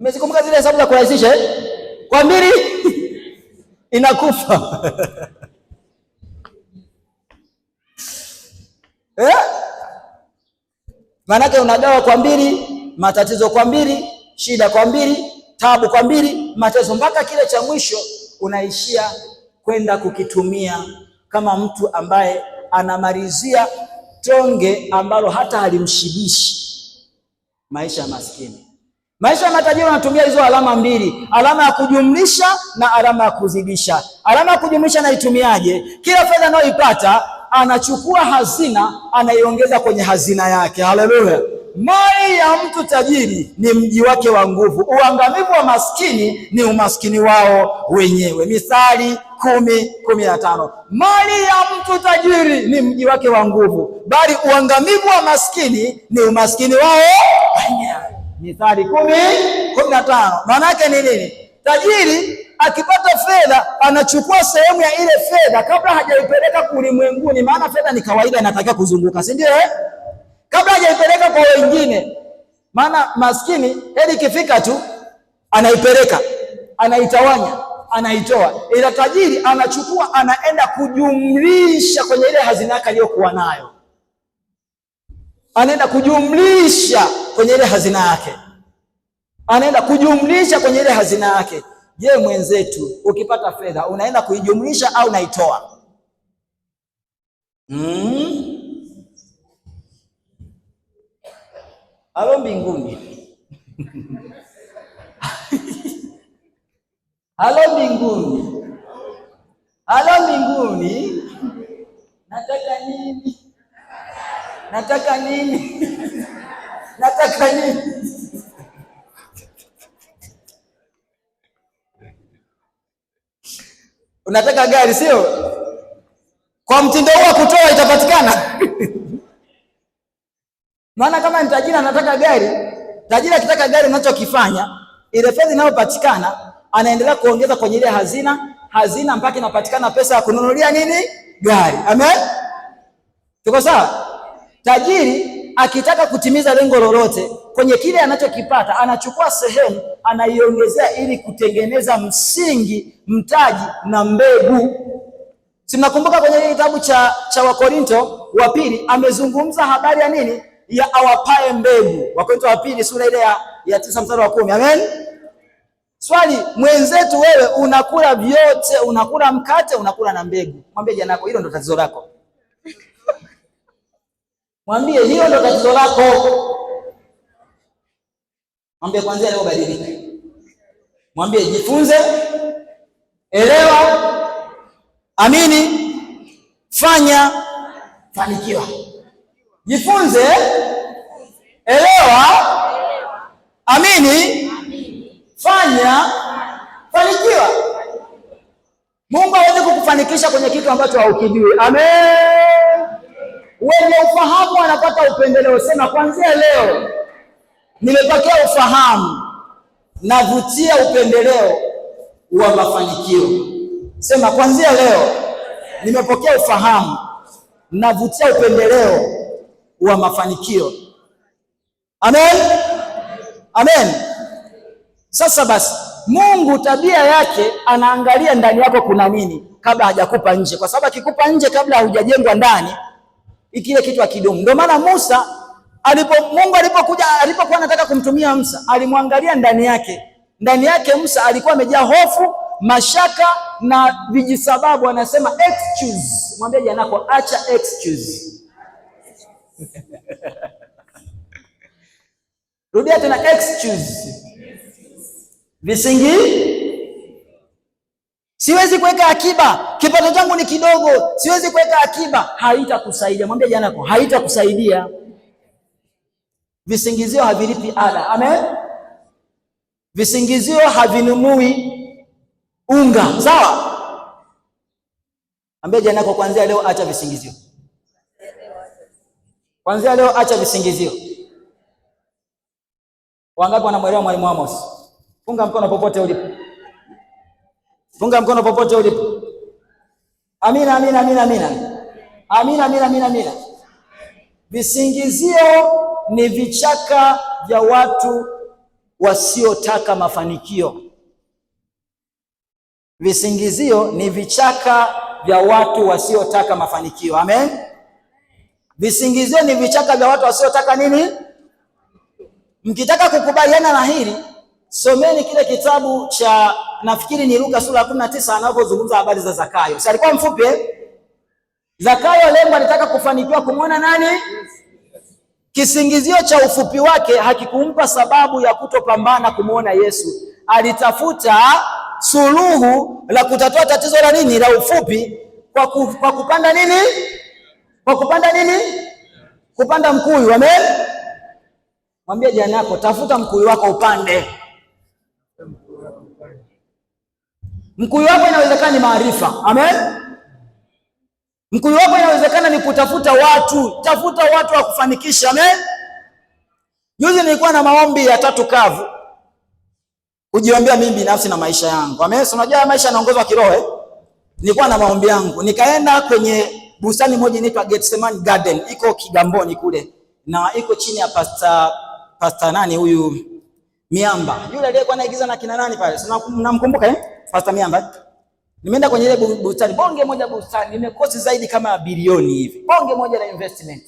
Umezikumbuka zile hesabu za kurahisisha Kwa 2 inakufa. Maanake unagawa kwa 2, matatizo kwa 2, shida kwa 2, taabu kwa 2, mateso, mpaka kile cha mwisho unaishia kwenda kukitumia kama mtu ambaye anamalizia tonge ambalo hata halimshibishi. Maisha ya maskini. Maisha ya matajiri wanatumia hizo alama mbili, alama ya kujumlisha na alama ya kuzidisha. Alama ya kujumlisha naitumiaje? Kila fedha anayoipata anachukua hazina, anaiongeza kwenye hazina yake. Haleluya! Mali ya mtu tajiri ni mji wake wa nguvu. Uangamivu wa maskini ni umaskini wao wenyewe. Mithali 10:15. Mali ya mtu tajiri ni mji wake wa nguvu, bali uangamivu wa maskini ni umaskini wao wenyewe. Mithali 10:15. Maana yake ni nini? Tajiri akipata fedha anachukua sehemu ya ile fedha kabla hajaipeleka ulimwenguni, maana fedha ni kawaida inatakiwa kuzunguka, si ndio? Kabla hajaipeleka kwa wengine. Maana maskini hadi ikifika tu anaipeleka, anaitawanya, anaitoa. Ila tajiri anachukua, anaenda kujumlisha kwenye ile hazina yake aliyokuwa nayo. Anaenda kujumlisha kwenye ile hazina yake. Anaenda kujumlisha kwenye ile hazina yake. Je, mwenzetu, ukipata fedha unaenda kuijumlisha au unaitoa? Halo mbinguni. Halo mbinguni. Halo mbinguni. Nataka nini? Nataka nini? Nataka nini? Unataka gari, sio? Kwa mtindo huo wa kutoa itapatikana. Maana kama ni tajiri anataka gari, tajiri akitaka gari, unachokifanya ile fedha inayopatikana anaendelea kuongeza kwenye ile hazina mpaka inapatikana pesa ya kununulia nini? Gari. Amen? Tuko sawa? Tajiri akitaka kutimiza lengo lolote kwenye kile anachokipata, anachukua sehemu anaiongezea ili kutengeneza msingi, mtaji na mbegu. Si mnakumbuka kwenye kitabu cha Wakorinto wa pili amezungumza habari ya nini? Ya awapae mbegu. Wakorinto wa pili sura ile ya 9 mstari wa 10. Amen. Swali, mwenzetu, wewe unakula vyote, unakula mkate, unakula na mbegu. Mwambie jana yako hilo ndo tatizo lako. Mwambie hilo ndo tatizo lako. Mwambie kwanza leo badilika. Mwambie jifunze, elewa, amini, fanya, fanikiwa. Jifunze, elewa, amini, fanya, fanikiwa. Mungu hawezi kukufanikisha kwenye kitu ambacho haukijui. Amen. Wenye ufahamu wanapata upendeleo. Sema kuanzia leo nimepokea ufahamu, navutia upendeleo wa mafanikio. Sema kuanzia leo nimepokea ufahamu, navutia upendeleo wa mafanikio. Amen. Amen. Sasa basi, Mungu tabia yake anaangalia ndani yako kuna nini kabla hajakupa nje, kwa sababu akikupa nje kabla hujajengwa ndani, ikile kitu akidumu. Ndio maana Musa Mungu alipokuwa anataka kumtumia Musa, alimwangalia ndani yake. Ndani yake Musa alikuwa amejaa hofu, mashaka na vijisababu. Anasema excuse. Mwambie janako acha excuse. Rudia tena excuse. Visingi. Siwezi kuweka akiba, kipato changu ni kidogo, siwezi kuweka akiba. Haitakusaidia. Mwambie janako haitakusaidia. Visingizio havilipi ada. Amen. Visingizio havinunui unga. Sawa? Ambia janako kuanzia leo acha visingizio. Kuanzia leo acha visingizio. Wangapi wanamuelewa mwalimu Amos? Funga mkono popote ulipo. Funga mkono popote ulipo. Amina, amina, amina, amina. Amina, amina, amina, amina. Visingizio ni vichaka vya watu wasiotaka mafanikio. Visingizio ni vichaka vya watu wasiotaka mafanikio. Amen. Visingizio ni vichaka vya watu wasiotaka nini? Mkitaka kukubaliana na hili, someni kile kitabu cha, nafikiri ni Luka sura ya 19 anapozungumza habari za Zakayo. Si alikuwa mfupi? Zakayo lengo alitaka kufanikiwa kumwona nani? Kisingizio cha ufupi wake hakikumpa sababu ya kutopambana kumuona Yesu. Alitafuta suluhu la kutatua tatizo la nini? La ufupi kwa kupanda nini? Kwa kupanda nini? Kupanda mkuyu. Amen. Mwambie jirani yako, tafuta mkuyu wako upande. Mkuyu wako inawezekana ni maarifa. Amen. Mkuyu wako inawezekana ni kutafuta watu. Tafuta watu wa kufanikisha. Amen. Juzi nilikuwa na maombi ya tatu kavu, kujiombea mimi binafsi na maisha yangu. Amen. Unajua maisha yanaongozwa kiroho. Nilikuwa na maombi yangu, nikaenda kwenye bustani moja inaitwa Gethsemane Garden, iko Kigamboni kule, na iko chini ya pastor nani huyu Miamba, yule aliyekuwa anaigiza na kina nani pale, mnamkumbuka Pastor Miamba. Nimeenda kwenye ile bustani, bonge moja bustani, nimekosi zaidi kama bilioni hivi, bonge moja la investment.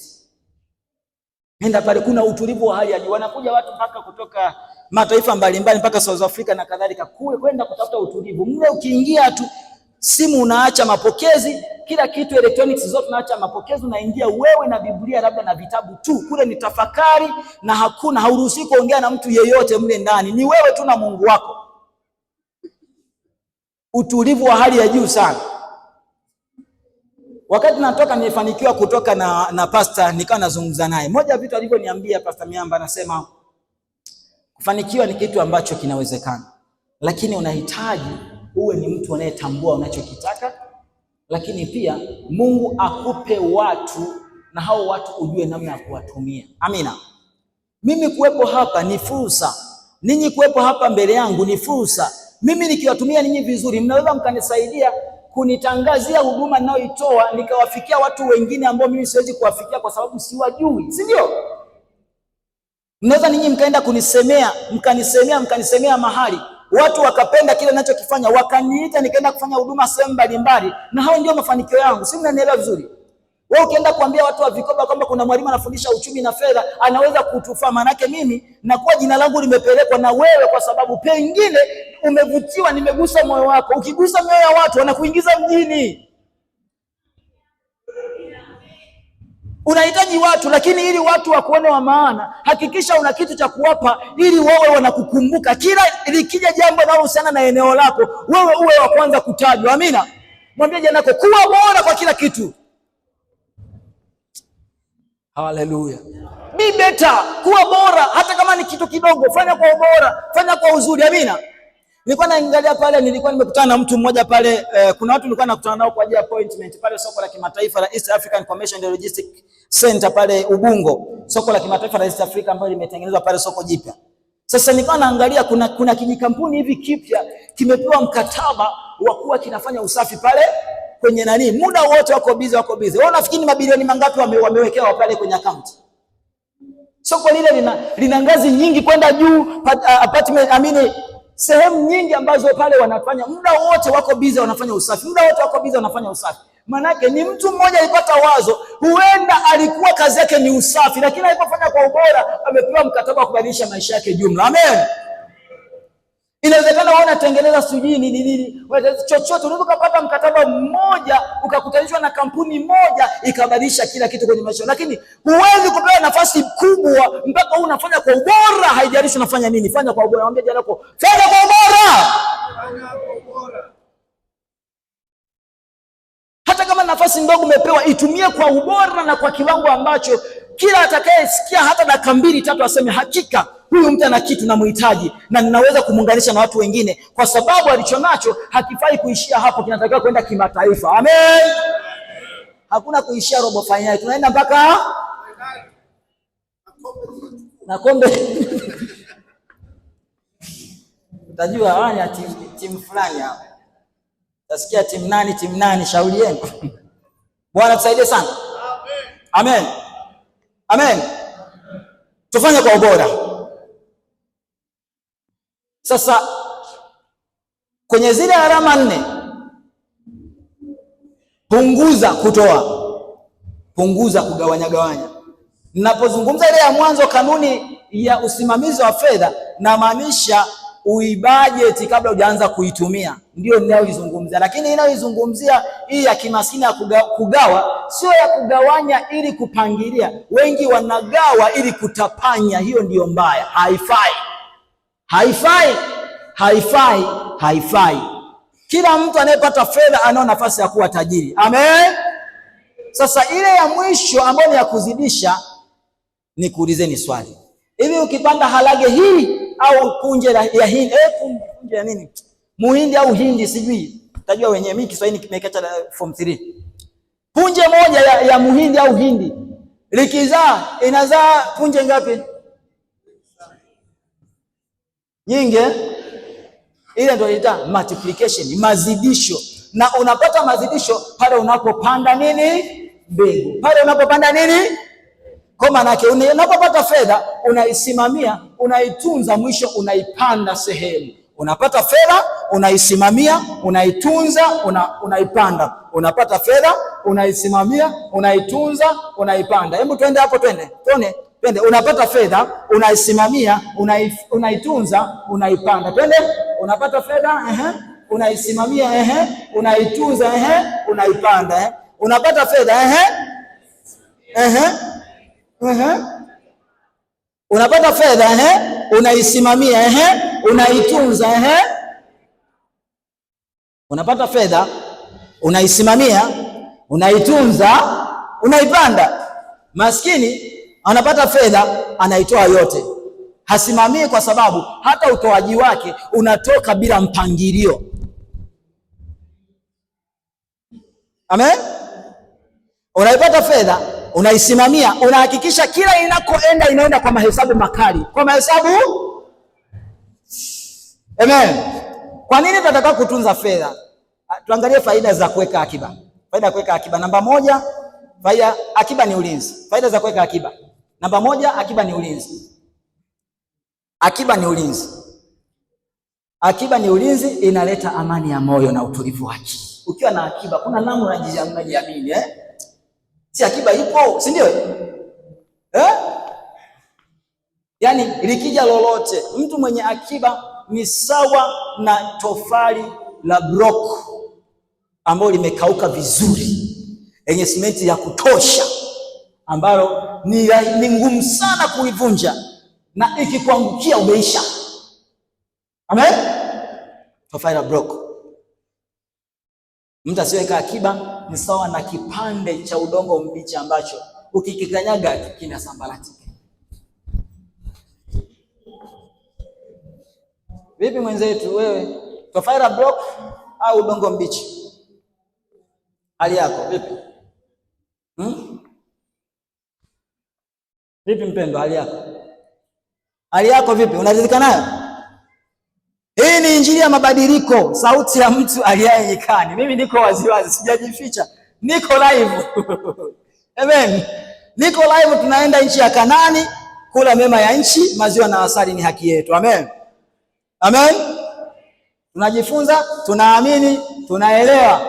Nenda pale, kuna utulivu wa hali ya juu, wanakuja watu mpaka kutoka mataifa mbalimbali mpaka South Africa na kadhalika, kule kwenda kutafuta utulivu. Mle ukiingia tu, simu unaacha mapokezi, kila kitu electronics zote unaacha mapokezi, unaingia wewe na Biblia labda na vitabu tu. Kule ni tafakari, na hauruhusi kuongea na mtu yeyote mle ndani, ni wewe tu na Mungu wako. Utulivu wa hali ya juu sana. Wakati natoka nilifanikiwa kutoka na pastor, nikawa nazungumza naye. Moja ya vitu alivyoniambia Pastor Miamba, anasema kufanikiwa ni kitu ambacho kinawezekana, lakini unahitaji uwe ni mtu anayetambua unachokitaka, lakini pia Mungu akupe watu, na hao watu ujue namna ya kuwatumia. Amina. Mimi kuwepo hapa ni fursa, ninyi kuwepo hapa mbele yangu ni fursa. Mimi nikiwatumia ninyi vizuri, mnaweza mkanisaidia kunitangazia huduma ninayoitoa, nikawafikia watu wengine ambao mimi siwezi kuwafikia kwa sababu siwajui, si ndio? Mnaweza ninyi mkaenda kunisemea, mkanisemea mahali, watu wakapenda kile ninachokifanya, wakaniita nikaenda kufanya huduma sehemu mbalimbali, na hao ndio mafanikio yangu. Si mnanielewa vizuri? Wewe ukienda kuambia watu wa Vikoba kwamba kuna mwalimu anafundisha uchumi na fedha, anaweza kutufaa, manake mimi nakuwa jina langu limepelekwa na wewe, kwa sababu pengine umevutiwa, nimegusa moyo wako. Ukigusa moyo wa watu, wanakuingiza mjini. Unahitaji watu, lakini ili watu wakuone wa maana, hakikisha una kitu cha kuwapa, ili wewe wanakukumbuka. Kila likija jambo linalohusiana na eneo lako, wewe uwe wa kwanza kutajwa. Amina. Mwambie jirani yako, kuwa bora kwa kila kitu. Hallelujah. Be better, kuwa bora hata kama ni kitu kidogo, fanya kwa ubora, fanya kwa uzuri. Amina. Nilikuwa naangalia pale, nilikuwa nimekutana na mtu mmoja pale, kuna watu nilikuwa nakutana nao kwa ajili ya appointment pale soko la kimataifa la East African Commercial and Logistics Center pale Ubungo, soko la kimataifa la East Africa ambalo limetengenezwa pale soko jipya. Sasa nilikuwa naangalia kuna kijikampuni hivi kipya kimepewa mkataba wa kuwa kinafanya usafi pale kwenye nani, muda wote wako busy. Wewe unafikiri ni mabilioni mangapi wamewekewa pale kwenye account? Soko lile lina ngazi nyingi kwenda juu, apartment, sehemu nyingi ambazo pale wanafanya muda wote wako busy wanafanya usafi. Manake ni mtu mmoja alipata wazo, huenda alikuwa kazi yake ni usafi, lakini alipofanya kwa ubora amepewa mkataba wa kubadilisha maisha yake jumla. Amen. Inawezekana wewe unatengeneza sijui nini chochote, unaweza kupata mkataba mmoja ukakutanishwa na kampuni moja ikabadilisha kila kitu kwenye maisha, lakini huwezi kupewa nafasi kubwa mpaka unafanya kwa ubora. Haijalishi unafanya nini, fanya kwa ubora. Mwambie jirani yako, fanya kwa ubora. Hata kama nafasi ndogo umepewa, itumie kwa ubora na kwa kiwango ambacho kila atakayesikia hata dakika 2-3 aseme hakika huyu mtu ana kitu na muhitaji, na ninaweza kumuunganisha na watu wengine, kwa sababu alichonacho hakifai kuishia hapo, kinatakiwa kwenda kimataifa. Amen. Hakuna kuishia robo finali, tunaenda mpaka na kombe. Utajua haya timu fulani hapa, utasikia timu nani, shauri yenu. Bwana tusaidie sana. Amen. Amen. Tufanye kwa ubora. Sasa kwenye zile alama 4, punguza kutoa, punguza kugawanya. Ninapozungumza ile ya mwanzo, kanuni ya usimamizi wa fedha, na maanisha uibudget kabla hujaanza kuitumia, ndio ninayoizungumzia. Lakini inayoizungumzia hii ya kimaskini ya kugawa sio ya kugawanya ili kupangilia. Wengi wanagawa ili kutapanya. Hiyo ndiyo mbaya. Haifai, haifai, haifai, haifai. Kila mtu anayepata fedha anao nafasi ya kuwa tajiri. Amen. Sasa ile ya mwisho ambayo ni ya kuzidisha, ni kuulizeni swali. Hivi ukipanda harage hii au punje ya hindi, punje ya nini? Muhindi au hindi sijui. Tajua wenyewe, mimi Kiswahili kimekacha form 3. Punje moja ya muhindi au hindi likizaa inazaa punje ngapi? Nyingi. Ile ndio inaitwa multiplication, mazidisho. Na unapata mazidisho pale unapopanda nini? Mbegu. Pale unapopanda nini? Kwa maana yake unapopata fedha unaisimamia, unaitunza, mwisho unaipanda sehemu. Unapata fedha, unaisimamia, unaitunza, unaipanda. Unapata fedha, unaisimamia, unaitunza, unaipanda. Hebu twende hapo, twende. Unapata fedha, unaisimamia, unaitunza, unaipanda. Twende. Unapata fedha, unaisimamia, unaitunza, unaipanda. Unapata fedha, unapata fedha, unaisimamia, unaitunza, unapata fedha, unaisimamia, unaitunza, unaipanda. Maskini anapata fedha, anaitoa yote, hasimamii, kwa sababu hata utoaji wake unatoka bila mpangilio. Amen. Unaipata fedha, unaisimamia, unahakikisha kila inakoenda inaenda kwa mahesabu makali, kwa mahesabu. Amen. Kwa nini tunataka kutunza fedha? Tuangalie faida za kuweka akiba. Faida ya kuweka akiba, namba moja, faida akiba ni ulinzi. Faida za kuweka akiba, namba moja, akiba ni ulinzi. Akiba ni ulinzi. Akiba ni ulinzi, inaleta amani ya moyo na utulivu wa akili. Ukiwa na akiba kuna namna unajiamini, Si akiba ipo, si ndio? Yaani likija lolote, mtu mwenye akiba ni sawa na tofali la block ambalo limekauka vizuri, yenye simenti ya kutosha, ambalo ni ngumu sana kuivunja, na ikikuangukia umeisha. Amen. Tofali la block. Mtu asiweka akiba ni sawa na kipande cha udongo mbichi ambacho ukikikanyaga kinasambaratika. Vipi mwenzetu, wewe tofali la block au udongo mbichi? Hali yako vipi? Vipi mpendo, hali yako? Hali yako vipi? Unaridhika nayo? Hii ni injili ya mabadiliko, sauti ya mtu aliaye nyikani. Mimi niko waziwazi, sijajificha, niko live. Amen. Niko live, tunaenda nchi ya Kanaani, kula mema ya nchi, maziwa na asali ni haki yetu. Amen. Amen. Tunajifunza, tunaamini, tunaelewa.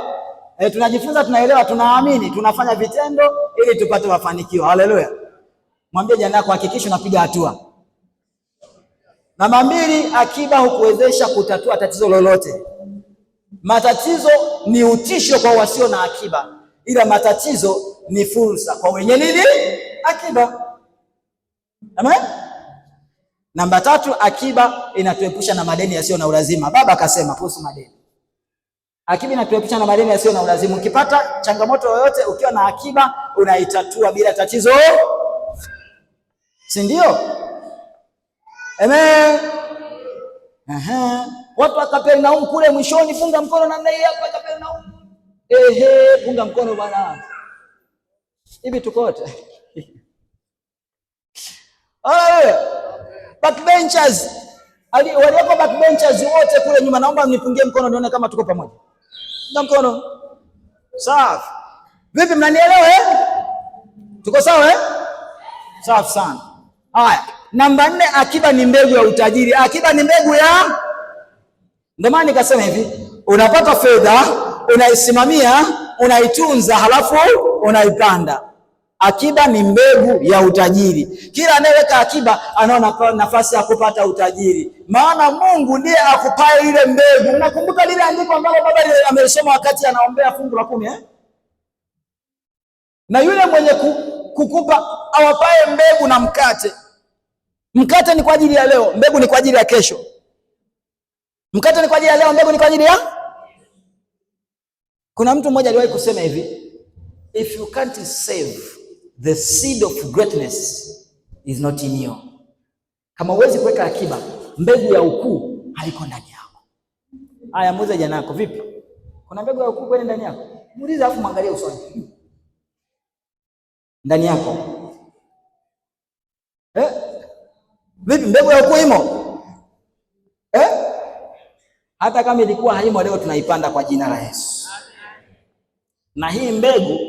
Tunajifunza, tunaelewa, tunaamini, tunafanya vitendo ili tupate mafanikio. Haleluya. Mwambie jirani yako, hakikisha unapiga hatua. Namba mbili, akiba hukuwezesha kutatua tatizo lolote. Matatizo ni utisho kwa wasio na akiba, ila matatizo ni fursa kwa wenye nini? Akiba. Amen. Namba tatu, akiba inatuepusha na madeni yasiyo na ulazima. Baba akasema kuhusu madeni. Akiba inatuepusha na madeni yasiyo na ulazima. Ukipata changamoto yoyote ukiwa na akiba, unaitatua bila tatizo. Si ndio? Amen. Watu wa Kapernaum kule mwishoni, funga mkono namna hii hapa Kapernaum. Funga mkono bwana. Hivi tuko wote. Backbenchers. Walioko backbenchers wote kule nyuma, naomba mnipungie mkono nione kama tuko pamoja. Funga mkono. Sawa. Vipi, mnanielewa Tuko sawa Safi sana. Haya. Namba 4, akiba ni mbegu ya utajiri. Akiba ni mbegu ya, ndio maana nikasema hivi, unapata fedha, unaisimamia, unaitunza, halafu unaipanda. Akiba ni mbegu ya utajiri. Kila anayeweka akiba anaona nafasi ya kupata utajiri, maana Mungu ndiye akupaye ile mbegu. Unakumbuka lile andiko ambalo baba amesoma wakati anaombea fungu la 10 Na yule mwenye kukupa awapae mbegu na mkate. Mkate ni kwa ajili ya leo, mbegu ni kwa ajili ya kesho. Mkate ni kwa ajili ya leo, mbegu ni kwa ajili ya. Kuna mtu mmoja aliwahi kusema hivi, if you can't save, the seed of greatness is not in you. Kama huwezi kuweka akiba, mbegu ya ukuu haiko ndani yako. Haya, muulize jana yako, vipi? Kuna mbegu ya ukuu kweli ndani yako? Muulize afu mwangalie usoni. Ndani yako. Vipi mbegu ya ukuu imo? Hata kama ilikuwa haimo leo tunaipanda kwa jina la Yesu. Na hii mbegu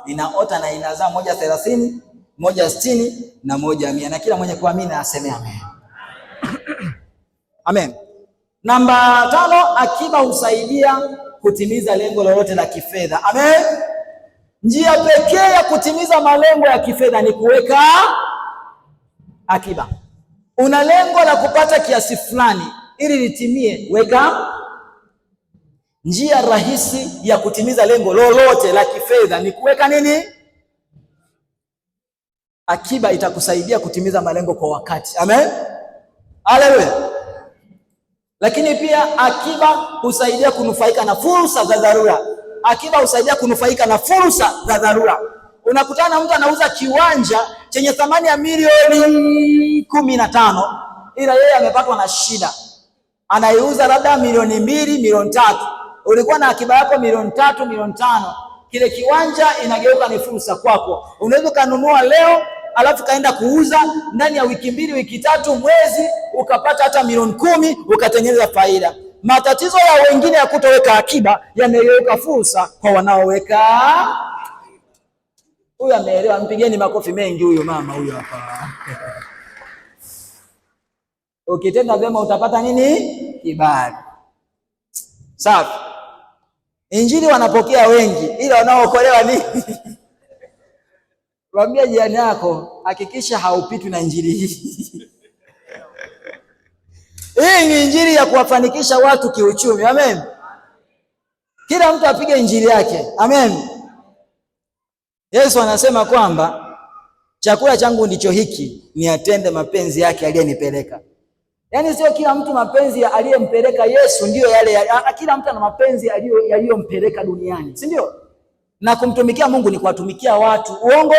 inaota na inazaa 130, 160 na 100. Na kila mwenye kuamini aseme amen. Amen. Namba 5, akiba husaidia kutimiza lengo lolote la kifedha. Amen. Njia pekee ya kutimiza malengo ya kifedha ni kuweka akiba. Una lengo la kupata kiasi fulani, ili litimie, weka. Njia rahisi ya kutimiza lengo lolote la kifedha ni kuweka nini? Akiba. Itakusaidia kutimiza malengo kwa wakati. Amen. Haleluya. Lakini pia akiba husaidia kunufaika na fursa za dharura. Akiba husaidia kunufaika na fursa za dharura. Unakutana na mtu anauza kiwanja chenye thamani ya milioni 15, ila yeye amepatwa na shida. Anaiuza labda milioni 2, milioni 3. Ulikuwa na akiba yako milioni 3, milioni 5. Kile kiwanja inageuka ni fursa kwako. Unaweza kununua leo, alafu kaenda kuuza ndani ya wiki 2, wiki 3, mwezi, ukapata hata milioni 10, ukatengeneza faida. Matatizo ya wengine ya kutoweka akiba yamegeuka fursa kwa wanaoweka. Huyu ameelewa, mpigeni makofi mengi huyo mama huyo hapa. Ukitenda vyema utapata nini? Kibali. Safi. Injili wanapokea wengi, ila wanaookolewa ni Mwambie jirani yako, hakikisha haupitwi na injili hii. Hii ni injili ya kuwafanikisha watu kiuchumi. Amen. Kila mtu apige injili yake. Amen. Yesu anasema kwamba chakula changu ndicho hiki, niatende mapenzi yake aliyenipeleka. Yaani sio kila mtu mapenzi aliyempeleka Yesu ndio yale. Kila mtu ana mapenzi yaliyompeleka duniani, si ndio? Na kumtumikia Mungu ni kuwatumikia watu. Uongo?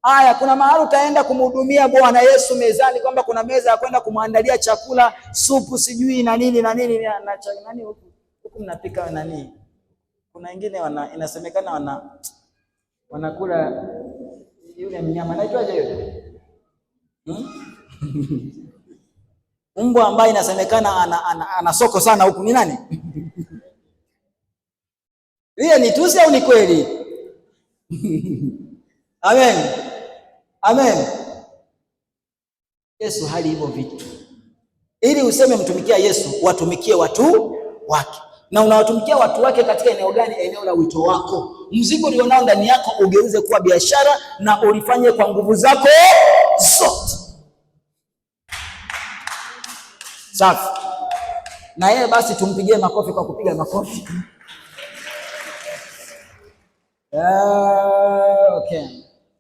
Haya, kuna mahali utaenda kumhudumia Bwana Yesu mezani, kwamba kuna meza ya kwenda kumwandalia chakula, supu sijui na nini na nini na nani huku mnapika nani. Kuna wengine inasemekana wanakula yule mnyama anaitwaje yule? Mbwa ambaye inasemekana ana soko sana huku ni nani? Hiyo ni tusi au ni kweli? Amen. Amen. Yesu hali hivyo vitu. Ili useme mtumikia Yesu, watumikie watu wake. Na unawatumikia watu wake katika eneo gani? Eneo la wito wako. Mzigo ulionao ndani yako ugeuze kuwa biashara na ulifanye kwa nguvu zako zote. Safi. Na yeye basi tumpigie makofi kwa kupiga makofi. Okay.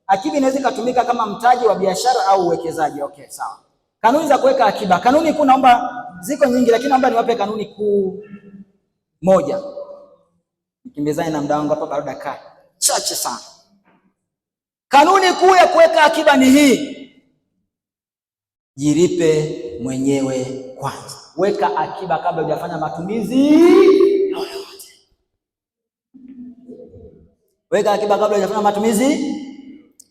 Akiba inaweza kutumika kama mtaji wa biashara au uwekezaji. Okay, sawa. Kanuni za kuweka akiba. Kanuni kuu naomba, ziko nyingi lakini naomba niwape kanuni kuu moja. Nikimbizane na muda wangu hapa bado dakika chache sana. Kanuni kuu ya kuweka akiba ni hii: jilipe mwenyewe kwanza. Weka akiba kabla hujafanya matumizi yoyote. Weka akiba kabla hujafanya matumizi.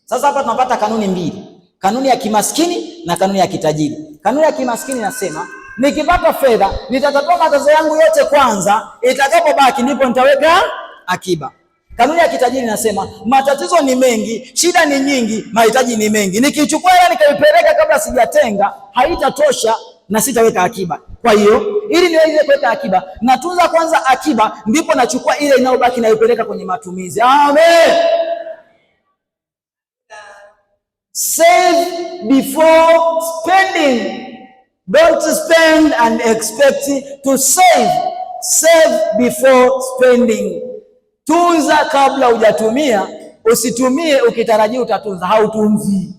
Sasa hapa tunapata kanuni mbili. Kanuni ya kimaskini na kanuni ya kitajiri. Kanuni ya kimaskini nasema, nikipata fedha nitatatua matatizo yangu yote kwanza, itakapobaki ndipo nitaweka akiba. Kanuni ya kitajiri nasema, matatizo ni mengi, shida ni nyingi, mahitaji ni mengi. Nikichukua hela nikaipeleka kabla sijatenga, haitatosha na sitaweka akiba. Kwa hiyo, ili niweze kuweka akiba, natunza kwanza akiba, ndipo nachukua ile inayobaki na ipeleka kwenye matumizi. Amen. Save before spending. Don't spend and expect to save. Save before spending. Tunza kabla hujatumia, usitumie ukitarajia utatunza, hautunzi.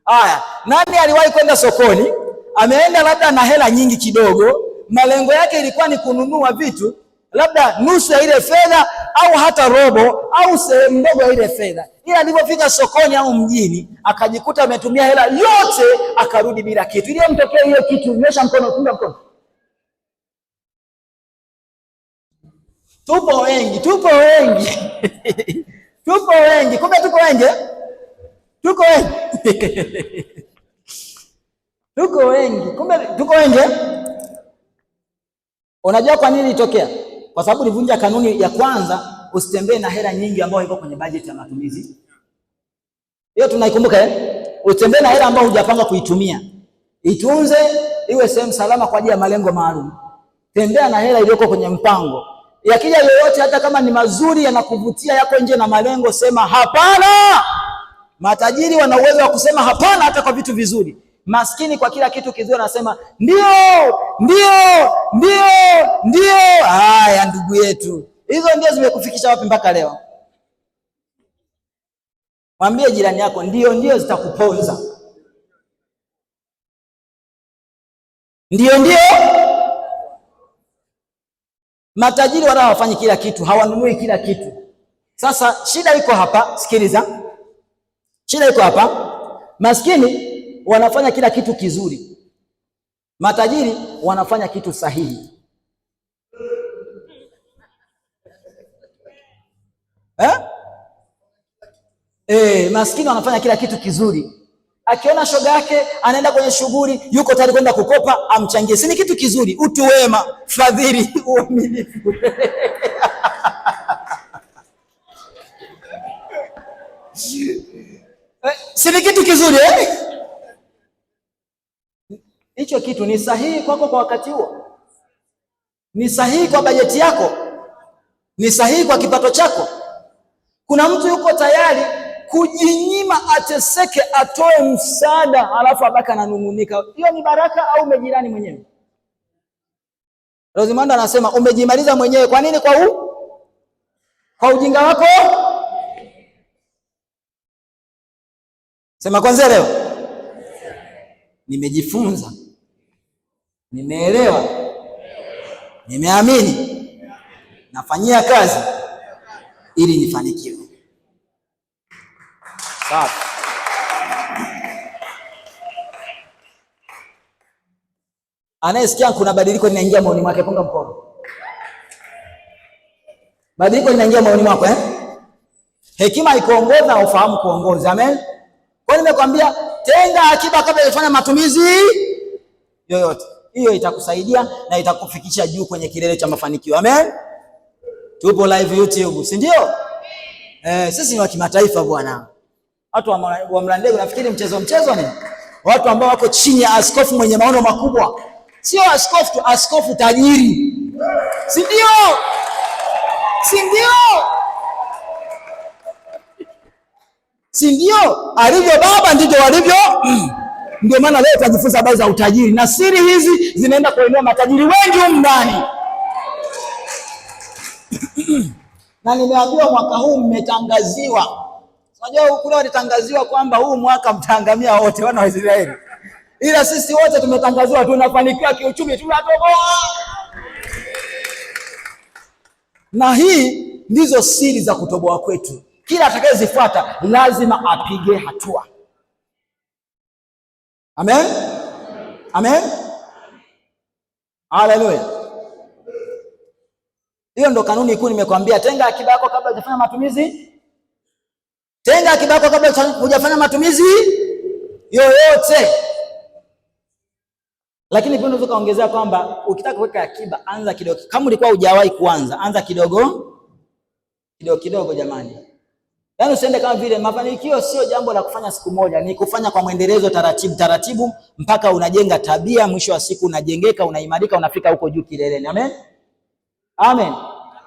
Haya, nani aliwahi kwenda sokoni, ameenda labda na hela nyingi kidogo, malengo yake ilikuwa ni kununua vitu labda nusu ya ile fedha au hata robo au sehemu ndogo ya ile fedha, ila alipofika sokoni au mjini akajikuta ametumia hela yote, akarudi bila kitu. Ile mtokee hiyo kitu, nyosha mkono, funga mkono. Tupo wengi tupo wengi kumbe tuko wengi kumbe tuko wengi. Unajua kwa nini ilitokea? Kwa sababu nilivunja kanuni ya kwanza, usitembee na hela nyingi ambayo iko kwenye bajeti ya matumizi. Hiyo tunaikumbuka Usitembee na hela ambayo hujapanga kuitumia. Itunze, iwe sehemu salama kwa ajili ya malengo maalum. Tembea na hela iliyoko kwenye mpango. Yakija yoyote, hata kama ni mazuri, yanakuvutia, yako nje na malengo, sema hapana. Matajiri wana uwezo wa kusema hapana hata kwa vitu vizuri. Maskini kwa kila kitu kizuri anasema ndio. Haya ndugu yetu, hizo ndio zimekufikisha wapi mpaka leo? Mwambie jirani yako, ndio zitakuponza. Ndio. Matajiri wala hawafanyi kila kitu, hawanunui kila kitu. Sasa shida iko hapa, sikiliza. Shida iko hapa. Maskini wanafanya kila kitu kizuri, matajiri wanafanya kitu sahihi. Maskini wanafanya kila kitu kizuri. Akiona shoga yake anaenda kwenye shughuli, yuko tayari kwenda kukopa, amchangie. Si ni kitu kizuri? Utu wema, fadhili, uaminifu. Si ni kitu kizuri Hicho kitu ni sahihi kwako kwa wakati huo, ni sahihi kwa bajeti yako, ni sahihi kwa kipato chako. Kuna mtu yuko tayari kujinyima, ateseke, atoe msaada, alafu abaka ananung'unika. Hiyo ni baraka au umejirani mwenyewe? Rosimanda anasema umejimaliza mwenyewe. Kwa nini? Kwa ujinga wako. Sema kwanza, leo nimejifunza, nimeelewa, nimeamini, nafanyia kazi ili nifanikiwe. Sawa. Anayesikia kuna badiliko linaingia moyoni mwake, punga mkono. Badiliko linaingia moyoni mwako Hekima ikuongoza na ufahamu kuongoza. Amen. Kwa nini nimekwambia tenga akiba kabla ya kufanya matumizi yoyote. Hiyo itakusaidia na itakufikisha juu kwenye kilele cha mafanikio. Amen. Tupo live YouTube, si ndio? Sisi ni wa kimataifa bwana. Watu wa Mlandege nafikiri mchezo ni watu ambao wako chini ya askofu mwenye maono makubwa. Sio askofu tu, askofu tajiri. Si ndio? Si ndio? Alivyo baba ndivyo walivyo. Ndio maana leo tutajifunza habari za utajiri, na siri hizi zinaenda kuinua matajiri wengi humu ndani. Na nimeambiwa mwaka huu mmetangaziwa. Unajua kule walitangaziwa kwamba huu mwaka mtaangamia wote wana wa Israeli. Ila sisi wote tumetangaziwa tunafanikiwa kiuchumi, tunatoboa. Na hii ndizo siri za kutoboa kwetu. Kila atakayezifuata lazima apige hatua. Amen. Amen. Haleluya. Hiyo ndo kanuni kuu nimekwambia. Tenga akiba yako kabla hujafanya matumizi. Tenga akiba yako kabla hujafanya matumizi yoyote. Lakini pia unaweza kaongezea kwamba ukitaka kuweka akiba, anza kidogo. Kama ulikuwa hujawahi kuanza, anza kidogo jamani. Yaani usiende kama vile mafanikio sio jambo la kufanya siku moja, ni kufanya kwa mwendelezo, taratibu mpaka unajenga tabia, mwisho wa siku unajengeka, unaimarika, unafika huko juu kileleni. Amen. Amen.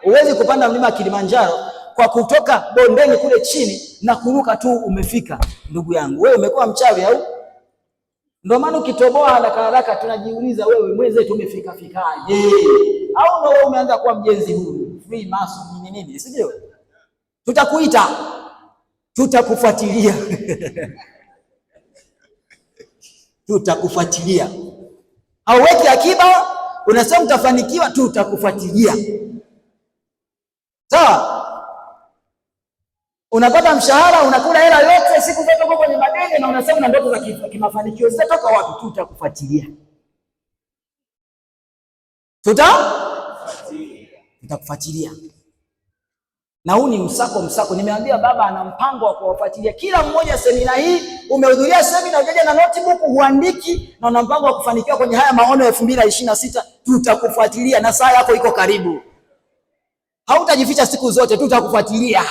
Huwezi kupanda mlima Kilimanjaro kwa kutoka bondeni kule chini na kuruka tu umefika. Ndugu yangu, wewe umekuwa mchawi au? Ndio maana ukitoboa haraka tunajiuliza wewe mwenzetu umefikaje? Au ndio wewe umeanza kuwa mjenzi huru, free mason nini, sivyo? tutakuita, tutakufuatilia tutakufuatilia. Hauweki akiba, unasema utafanikiwa, tutakufuatilia. Sawa? Unapata mshahara, unakula hela yote, siku zote uko kwenye madeni na unasema una ndoto za kimafanikio. Zitatoka wapi? Tutakufuatilia. Tutakufuatilia. Na huu ni msako. Nimeambia baba ana mpango wa kuwafuatilia kila mmoja. Semina hii umehudhuria semina, ujaja na notebook, huandiki na una mpango wa kufanikiwa kwenye haya maono ya 2026, tutakufuatilia na saa yako iko karibu. Hautajificha siku zote, tutakufuatilia.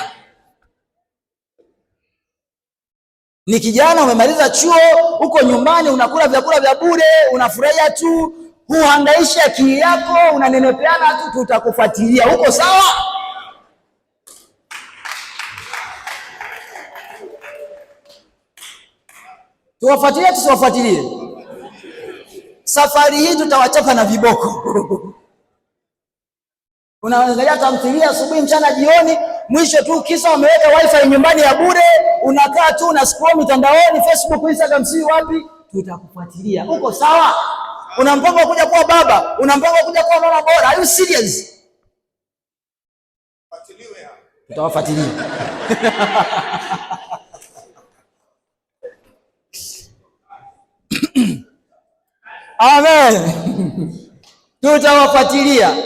Ni kijana umemaliza chuo, uko nyumbani unakula vyakula vya bure, unafurahia tu, huhangaishi akili yako, unanenepeana tu, tutakufuatilia. Uko sawa? Tuwafuatilie, tusiwafuatilie? Safari hii tutawachapa na viboko. Unaangalia tamthilia asubuhi, mchana, jioni, mwisho tu kisa wameweka wifi nyumbani ya bure, unakaa tu na scroll mitandaoni, Facebook, Instagram, si wapi. Tutakufuatilia. Uko sawa? Una mpango wa kuja kuwa baba, una mpango wa kuja kuwa mama bora. Are you serious? Fuatiliwe hapa. Tutawafuatilia. Amen. Tutawafuatilia.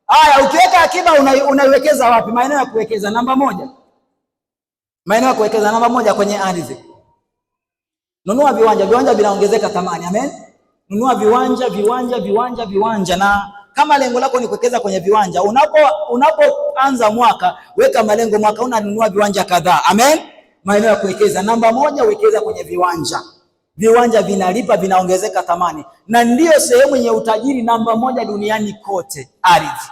Haya, ukiweka akiba unaiwekeza wapi? Maeneo ya kuwekeza namba moja. Maeneo ya kuwekeza namba moja kwenye ardhi. Nunua viwanja. Viwanja vinaongezeka thamani. Amen. Nunua viwanja, na kama lengo lako ni kuwekeza kwenye viwanja, unapoanza mwaka, weka malengo mwaka unanunua viwanja kadhaa. Amen. Maeneo ya kuwekeza namba moja, wekeza kwenye viwanja. Viwanja vinalipa, vinaongezeka thamani, na ndiyo sehemu yenye utajiri namba moja duniani kote, ardhi.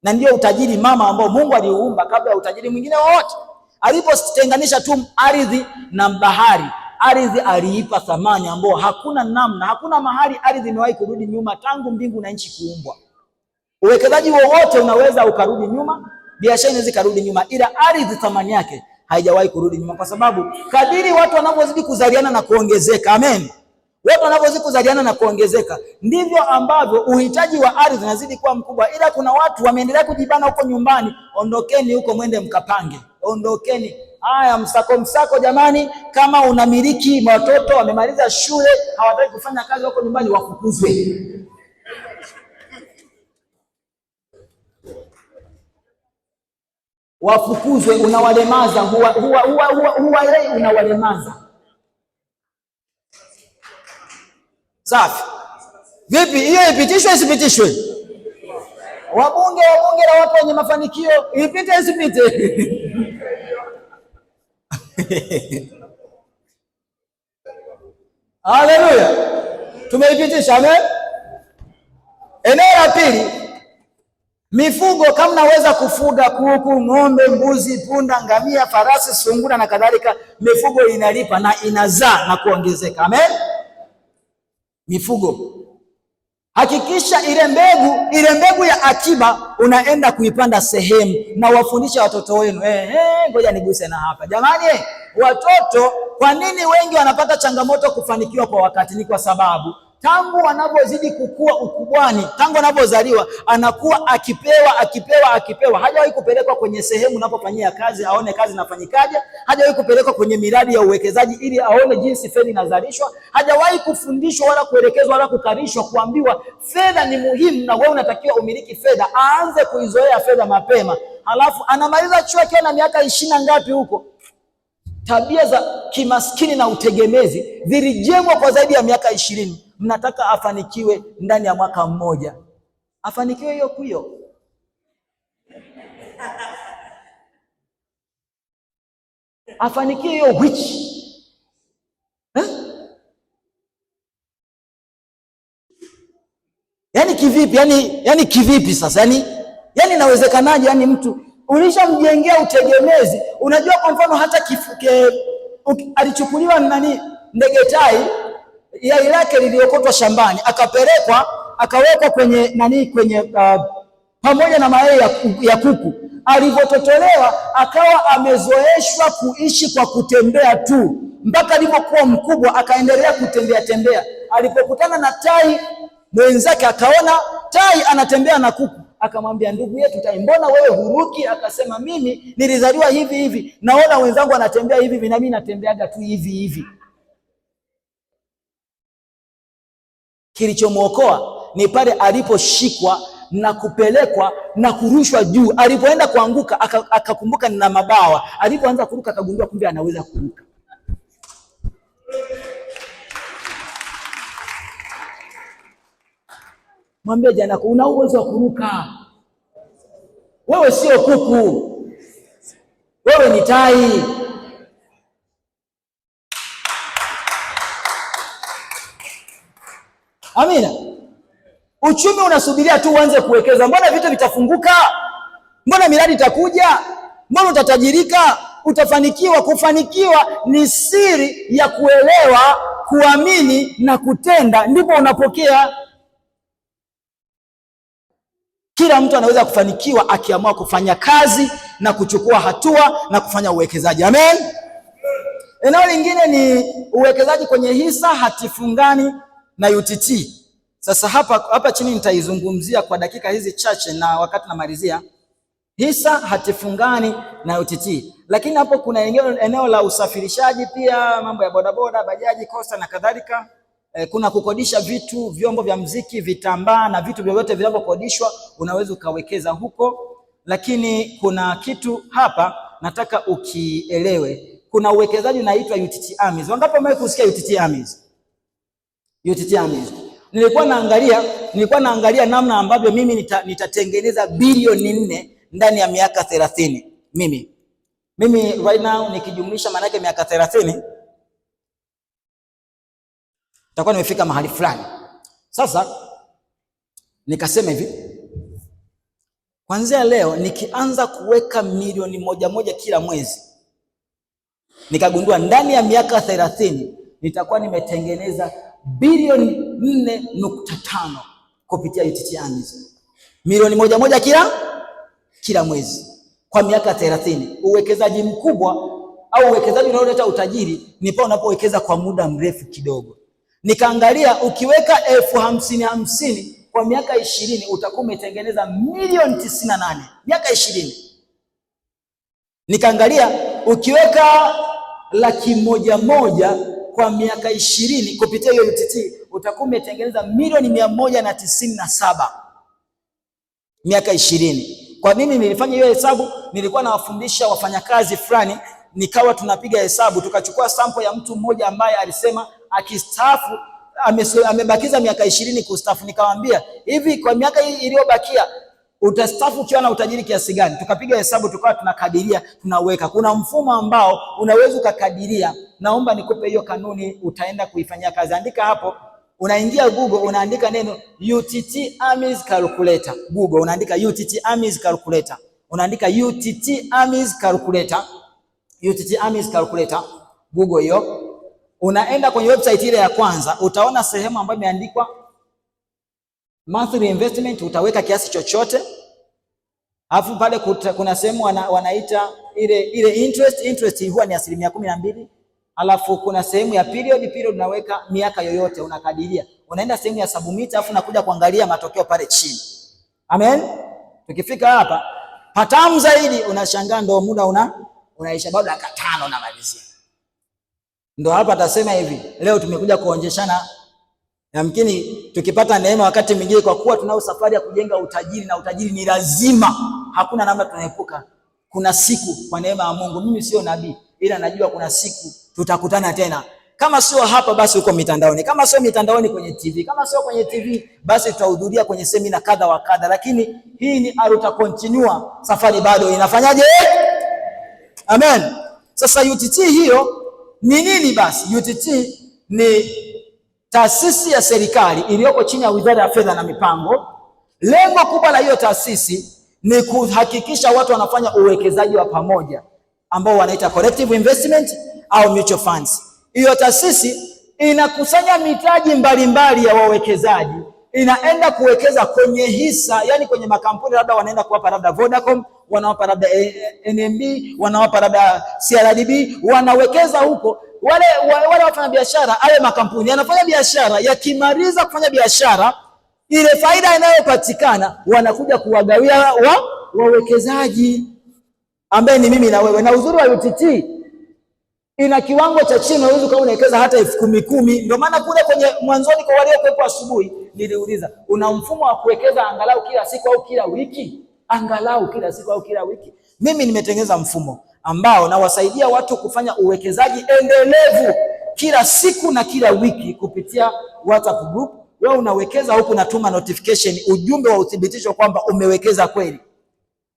Na ndiyo utajiri mama ambao Mungu aliuumba kabla ya utajiri mwingine wowote. Alipotenganisha tu ardhi na bahari, ardhi aliipa thamani ambao hakuna namna, hakuna mahali ardhi imewahi kurudi nyuma tangu mbingu na nchi kuumbwa. Uwekezaji wowote unaweza ukarudi nyuma, biashara inaweza kurudi nyuma, ila ardhi thamani yake haijawahi kurudi nyuma, kwa sababu kadiri watu wanavyozidi kuzaliana na kuongezeka, amen, watu wanavyozidi kuzaliana na kuongezeka, ndivyo ambavyo uhitaji wa ardhi unazidi kuwa mkubwa. Ila kuna watu wameendelea kujibana huko nyumbani. Ondokeni huko, mwende mkapange. Ondokeni. Haya, msako jamani. Kama unamiliki watoto wamemaliza shule, hawataki kufanya kazi huko nyumbani, wafukuzwe. Wafukuzwe, unawalemaza, unawalemaza. Safi. Vipi hiyo, ipitishwe isipitishwe? Wabunge na watu wenye mafanikio, ipite isipite? Haleluya. Tumeipitisha, amen. Eneo la pili, mifugo. Kama unaweza kufuga kuku, ng'ombe, mbuzi, punda, ngamia, farasi, sungura na kadhalika, mifugo inalipa na inazaa na kuongezeka. Amen. Mifugo. Hakikisha ile mbegu ya akiba unaenda kuipanda sehemu, na wafundisha watoto wenu. Ngoja niguse na hapa. Jamani, watoto, kwa nini wengi wanapata changamoto kufanikiwa kwa wakati? Ni kwa sababu tangu wanapozidi kukua ukubwani, tangu wanapozaliwa, anakuwa akipewa. Hajawahi kupelekwa kwenye sehemu unapofanyia kazi aone kazi inafanyikaje. Hajawahi kupelekwa kwenye miradi ya uwekezaji ili aone jinsi fedha inazalishwa. Hajawahi kufundishwa wala kuelekezwa wala kukarishwa kuambiwa fedha ni muhimu na wewe unatakiwa umiliki fedha. Aanze kuizoea fedha mapema. Halafu anamaliza chuo akiwa na miaka 20 ngapi huko. Tabia za kimaskini na utegemezi zilijengwa kwa zaidi ya miaka 20. Mnataka afanikiwe ndani ya mwaka mmoja. Afanikiwe hiyo. Afanikiwe hiyo which? Yaani kivipi? Yaani kivipi sasa? Yaani inawezekanaje? Yaani mtu ulishamjengea utegemezi. Unajua, kwa mfano hata alichukuliwa ndege tai, yai lake liliokotwa shambani, akawekwa kwenye pamoja na mayai ya kuku. Alivyototolewa akawa amezoeshwa kuishi kwa kutembea tu, mpaka alipokuwa mkubwa akaendelea kutembea. Alipokutana na tai mwenzake, akaona tai anatembea na kuku, akamwambia, ndugu yetu tai, mbona wewe huruki? Akasema, mimi nilizaliwa hivi hivi, naona wenzangu wanatembea hivi hivi na mimi natembeaga tu hivi hivi. Kilichomwokoa ni pale aliposhikwa na kupelekwa na kurushwa juu. Alipoenda kuanguka akakumbuka nina mabawa. Alipoanza kuruka akagundua kumbe anaweza kuruka. Mwambie jana, una uwezo wa kuruka. Wewe sio kuku, wewe ni tai. Amina. Uchumi unasubiria tu uanze kuwekeza. Mbona vitu vitafunguka? Mbona miradi itakuja? Mbona utatajirika? Utafanikiwa. Kufanikiwa ni siri ya kuelewa, kuamini na kutenda, ndipo unapokea. Kila mtu anaweza kufanikiwa akiamua kufanya kazi na kuchukua hatua na kufanya uwekezaji. Amen. Eneo lingine ni uwekezaji kwenye hisa, hatifungani na UTT. Sasa hapa chini nitaizungumzia kwa dakika hizi chache, na wakati namalizia hisa, hatifungani na UTT. Lakini hapo kuna eneo la usafirishaji pia, mambo ya bodaboda, bajaji, kosta na kadhalika. Kuna kukodisha vitu, vyombo vya muziki, vitambaa na vitu vyovyote vinavyokodishwa, unaweza ukawekeza huko. Lakini kuna kitu hapa nataka ukielewe. Kuna uwekezaji unaitwa UTT AMIS. Wangapi wamewahi kusikia UTT AMIS? UTT AMIS. Nilikuwa naangalia namna ambavyo mimi nitatengeneza bilioni 4 ndani ya miaka 30. Mimi right now nikijumlisha maana yake miaka 30 nitakuwa nimefika mahali fulani. Sasa nikasema hivi, kuanzia leo nikianza kuweka milioni moja kila mwezi, nikagundua ndani ya miaka 30 nitakuwa nimetengeneza bilioni 4.5 kupitia UTT AMIS. Milioni moja kila mwezi kwa miaka 30. Uwekezaji mkubwa au uwekezaji unaoleta utajiri ni pale unapowekeza kwa muda mrefu kidogo. Nikaangalia ukiweka 50,000 kwa miaka 20 utakuwa umetengeneza milioni 98 miaka 20. Nikaangalia ukiweka 100,000 kwa miaka 20 kupitia hiyo UTT utakuwa umetengeneza milioni 197 miaka 20. Kwa nini nilifanya hiyo hesabu? Nilikuwa nawafundisha wafanyakazi fulani, nikawa tunapiga hesabu, tukachukua sample ya mtu mmoja ambaye alisema akistaafu amebakiza miaka 20 kustaafu. Nikamwambia, hivi kwa miaka hii iliyobakia utastaafu ukiwa na utajiri kiasi gani? Tukapiga hesabu, tukawa tunakadiria, tunaweka. Kuna mfumo ambao unaweza ukakadiria. Naomba nikupe hiyo kanuni, utaenda kuifanyia kazi. Andika hapo, unaingia Google, unaandika neno UTT AMIS calculator. Google unaandika UTT AMIS calculator. Unaandika UTT AMIS calculator. UTT AMIS calculator. Google hiyo. Unaenda kwenye website ile ya kwanza, utaona sehemu ambayo imeandikwa monthly investment, utaweka kiasi chochote. Alafu pale kuna sehemu wanaita ile interest huwa ni 12%. Alafu kuna sehemu ya period unaweka miaka yoyote unakadiria. Unaenda sehemu ya submit, alafu unakuja kuangalia matokeo pale chini. Amen. Tukifika hapa patamu zaidi, unashangaa ndo muda unaisha, bado dakika 5 na malizia. Ndo hapa atasema hivi, leo tumekuja kuonjeshana. Yamkini tukipata neema wakati mwingine, kwa kuwa tunao safari ya kujenga utajiri, na utajiri ni lazima, hakuna namna tunaepuka. Kuna siku kwa neema ya Mungu, mimi sio nabii, ila najua kuna siku tutakutana tena. Kama sio hapa basi uko mitandaoni, kama sio mitandaoni kwenye TV, kama sio kwenye TV basi tutahudhuria kwenye semina kadha wa kadha. Lakini hii ni aruta continua, safari bado inafanyaje? Amen. Sasa UTT hiyo ni nini basi? UTT ni taasisi ya serikali iliyoko chini ya Wizara ya Fedha na Mipango. Lengo kubwa la hiyo taasisi ni kuhakikisha watu wanafanya uwekezaji wa pamoja ambao wanaita collective investment au mutual funds. Hiyo taasisi inakusanya mitaji mbalimbali ya wawekezaji inaenda kuwekeza kwenye hisa, yani kwenye makampuni, labda wanaenda kuwapa labda Vodacom, wanawapa labda NMB, wanawapa labda CRDB, wanawekeza huko. Wale wafanya biashara, ale makampuni yanafanya biashara, yakimaliza kufanya biashara, ile faida inayopatikana wanakuja kuwagawia wawekezaji ambaye ni mimi na wewe. Na uzuri wa UTT ina kiwango cha chini, unaweza kama unawekeza hata 10,000. Ndio maana kule kwenye mwanzoni kwa waliokuwepo asubuhi niliuliza, una mfumo wa kuwekeza angalau kila siku au kila wiki? Angalau kila siku au kila wiki. Mimi nimetengeneza mfumo ambao nawasaidia watu kufanya uwekezaji endelevu kila siku na kila wiki kupitia WhatsApp group. Wewe unawekeza huku, natuma notification, ujumbe wa uthibitisho kwamba umewekeza kweli.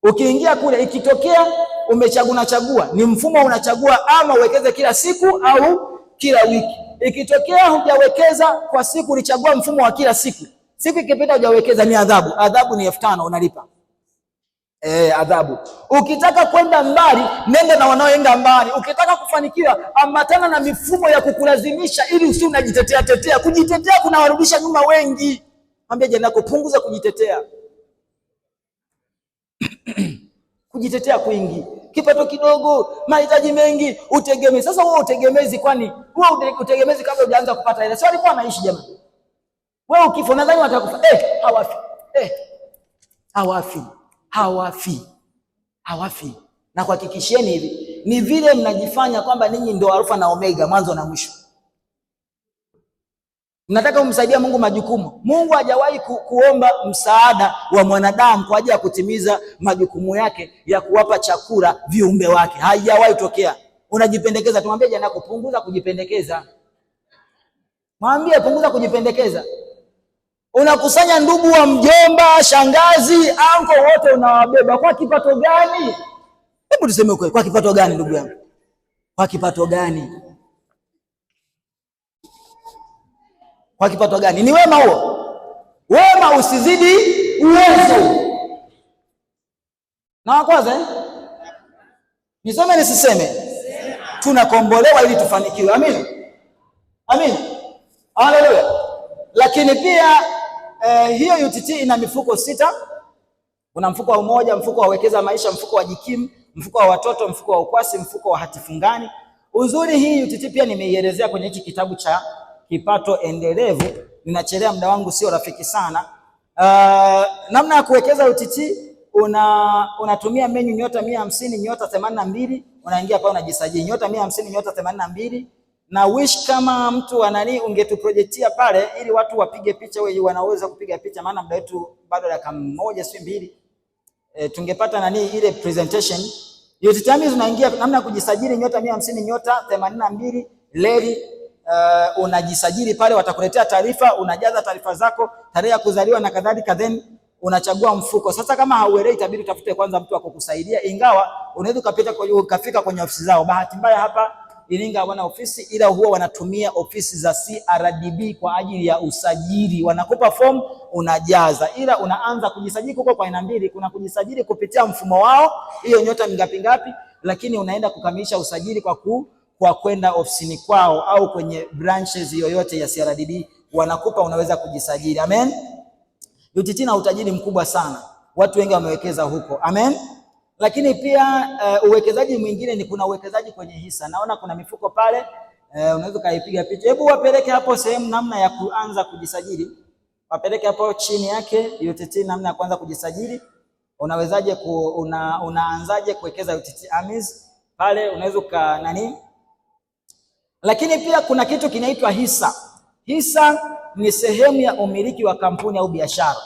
Ukiingia kule, ikitokea umechagua, ni mfumo unachagua ama uwekeze kila siku au kila wiki. Ikitokea hujawekeza kwa siku, ulichagua mfumo wa kila siku, siku ikipita hujawekeza, ni adhabu. Adhabu ni 5,000 unalipa. Adhabu. Ukitaka kwenda mbali, nenda na wanaoenda mbali. Ukitaka kufanikiwa, ambatana na mifumo ya kukulazimisha ili usi unajitetea. Kujitetea kunawarudisha nyuma wengi. Mwambie jirani yako, punguza kujitetea. Kujitetea kwingi, kipato kidogo, mahitaji mengi, utegemezi. Sasa wewe utegemezi, kwani wewe utegemezi kabla hujaanza kupata hela? Sio alikuwa anaishi jamani? Wewe ukifa nadhani watakufa? Hawafi. Na kuhakikishieni hivi, ni vile mnajifanya kwamba ninyi ndio Alfa na Omega, mwanzo na mwisho. Mnataka kumsaidia Mungu majukumu. Mungu hajawahi kuomba msaada wa mwanadamu kwa ajili ya kutimiza majukumu yake ya kuwapa chakula viumbe wake. Haijawahi tokea. Unajipendekeza. Tumwambie jana kupunguza kujipendekeza. Mwambie punguza kujipendekeza. Unakusanya ndugu wa mjomba, shangazi, anko, wote unawabeba. Kwa kipato gani? Hebu tuseme ukweli, kwa kipato gani ndugu yangu? Kwa kipato gani? Kwa kipato gani? Ni wema huo? Wema usizidi uwezo. Na kwanza niseme nisiseme? Tunakombolewa ili tufanikiwe. Amen. Haleluya. Lakini pia hiyo UTT ina mifuko 6. Kuna mfuko wa umoja, mfuko wa wekeza maisha, mfuko wa jikimu, mfuko wa watoto, mfuko wa ukwasi, mfuko wa hatifungani. Uzuri hii UTT pia nimeielezea kwenye hiki kitabu cha Kipato Endelevu. Ninachelea, muda wangu sio rafiki sana. Namna ya kuwekeza UTT, unatumia menu *150 *82, unaingia pale unajisajili *150 *82. Na wish kama mtu ungetuprojectia pale ili watu wapige picha, wewe wanaweza kupiga picha, maana muda wetu bado dakika 1 si 2. Tungepata ile presentation. UTT unaingia namna ya kujisajili *150 *82 leli. Unajisajili pale, watakuletea taarifa, unajaza taarifa zako, tarehe ya kuzaliwa na kadhalika, then unachagua mfuko. Sasa kama hauelewi, itabidi utafute kwanza mtu akukusaidia, ingawa unaweza ukafika kwenye ofisi zao. Bahati mbaya hapa Iringa hawana ofisi, ila huwa wanatumia ofisi za CRDB kwa ajili ya usajili. Wanakupa form unajaza, ila unaanza kujisajili huko kwa aina mbili. Kuna kujisajili kupitia mfumo wao, hiyo nyota ngapi, lakini unaenda kukamilisha usajili kwa kwenda ofisini kwao au kwenye branches yoyote ya CRDB wanakupa, unaweza kujisajili. Amen. UTT na utajiri mkubwa sana, watu wengi wamewekeza huko. Amen. Lakini pia uwekezaji mwingine ni kuna uwekezaji kwenye hisa. Naona kuna mifuko pale, unaweza kaipiga picha. Hebu wapeleke hapo sehemu namna ya kuanza kujisajili. Wapeleke hapo chini yake UTT namna ya kuanza kujisajili. Unawezaje unaanzaje kuwekeza UTT AMIS? Pale unaweza Lakini pia kuna kitu kinaitwa hisa. Hisa ni sehemu ya umiliki wa kampuni au biashara.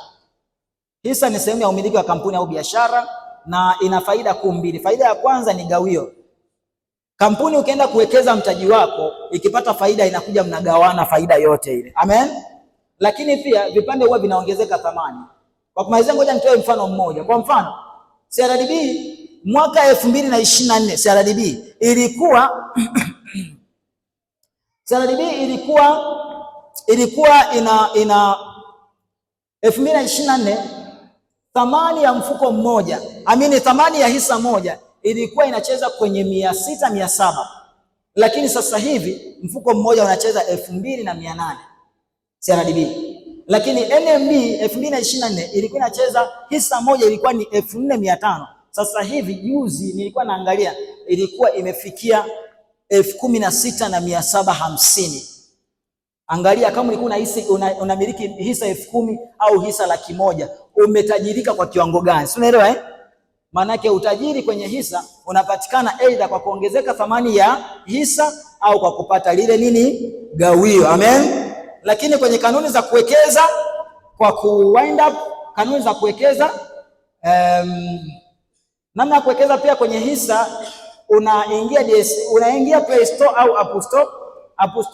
Hisa ni sehemu ya umiliki wa kampuni au biashara na ina faida kuu mbili. Faida ya kwanza ni gawio. Kampuni ukienda kuwekeza mtaji wako, ikipata faida inakuja mnagawana faida yote ile. Amen. Lakini pia vipande huwa vinaongezeka thamani. Kwa kumalizia, ngoja nitoe mfano mmoja. Kwa mfano, CRDB mwaka 2024 CRDB ilikuwa ina 2024 thamani ya mfuko mmoja, thamani ya hisa moja ilikuwa inacheza kwenye 600 700, lakini sasa hivi mfuko mmoja unacheza 2800 CRDB. lakini NMB 2024 ilikuwa inacheza hisa moja ilikuwa ni 4500. Sasa hivi juzi nilikuwa naangalia ilikuwa imefikia 16750. Angalia kama ulikuwa unamiliki hisa 10,000 au hisa 100,000, umetajirika kwa kiwango gani? Si unaelewa eh? Maanake utajiri kwenye hisa unapatikana aidha kwa kuongezeka thamani ya hisa au kwa kupata lile nini, gawio. Amen. Lakini kwenye kanuni za kuwekeza kwa wind up, kanuni za kuwekeza namna ya kuwekeza pia kwenye hisa, unaingia Play Store au App Store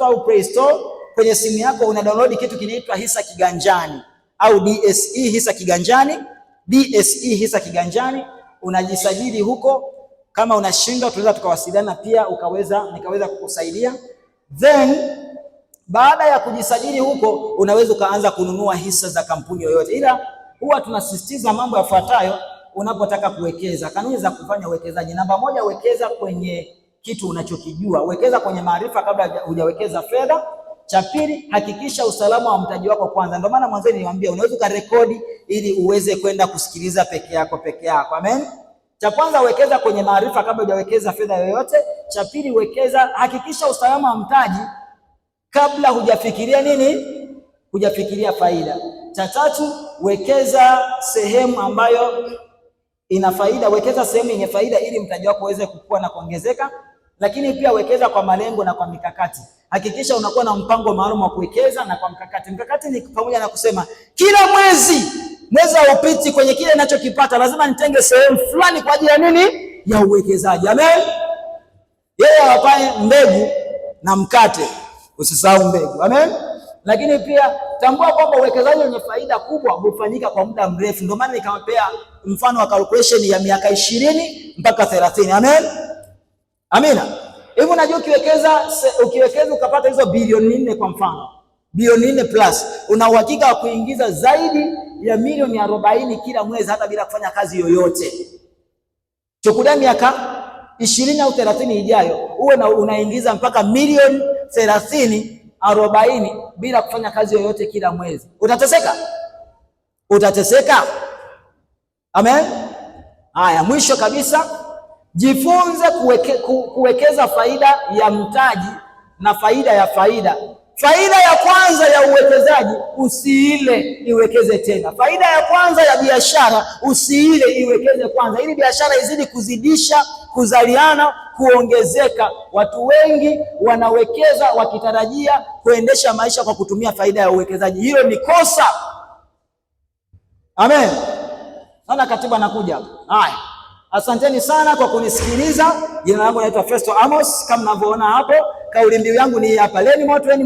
au Play Store. Kwenye simu yako una download kitu kinaitwa hisa kiganjani au DSE hisa kiganjani. DSE hisa kiganjani, unajisajili huko. Kama unashinda tunaweza tukawasiliana pia nikaweza kukusaidia. Then baada ya kujisajili huko unaweza ukaanza kununua hisa za kampuni yoyote, ila huwa tunasisitiza mambo yafuatayo unapotaka kuwekeza. Kanuni za kufanya uwekezaji: namba 1, wekeza kwenye kitu unachokijua. Wekeza kwenye maarifa kabla hujawekeza fedha. Cha pili, hakikisha usalama wa mtaji wako kwanza. Ndio maana mwanzo niliwaambia unaweza ukarekodi ili uweze kwenda kusikiliza peke yako. Amen. Cha kwanza, wekeza kwenye maarifa kabla hujawekeza fedha yoyote. Cha pili, hakikisha usalama wa mtaji kabla hujafikiria nini? Hujafikiria faida. Cha tatu, wekeza sehemu ambayo ina faida. Wekeza sehemu yenye faida ili mtaji wako uweze kukua na kuongezeka. Lakini pia wekeza kwa malengo na kwa mikakati. Hakikisha unakuwa na mpango maalum wa kuwekeza na kwa mkakati. Mkakati ni pamoja na kusema kila mwezi haupiti kwenye kile ninachokipata lazima nitenge sehemu fulani kwa ajili ya nini? Ya uwekezaji. Amen. Yeye awapae mbegu na mkate, usisahau mbegu. Amen. Lakini pia tambua kwamba uwekezaji wenye faida kubwa hufanyika kwa muda mrefu. Ndio maana nikawapea mfano wa calculation ya miaka 20 mpaka 30. Amen. Amina. Hivi unajua ukiwekeza ukapata hizo bilioni 4 kwa mfano, bilioni 4 plus, una uhakika wa kuingiza zaidi ya milioni 40 kila mwezi hata bila kufanya kazi yoyote. Chukulia miaka 20 au 30 ijayo, uwe unaingiza mpaka milioni 30, 40 bila kufanya kazi yoyote kila mwezi. Utateseka? Amen. Haya, mwisho kabisa, jifunze kuwekeza faida ya mtaji na faida ya faida. Faida ya kwanza ya uwekezaji, usiile, iwekeze tena. Faida ya kwanza ya biashara, usiile, iwekeze kwanza, ili biashara izidi kuzidisha, kuzaliana, kuongezeka. Watu wengi wanawekeza wakitarajia kuendesha maisha kwa kutumia faida ya uwekezaji. Hilo ni kosa. Amen. Naona katiba anakuja. Haya. Asanteni sana kwa kunisikiliza. Jina langu naitwa Festo Amos. Kama mnavyoona hapo, kauli mbiu yangu ni hapa: learn more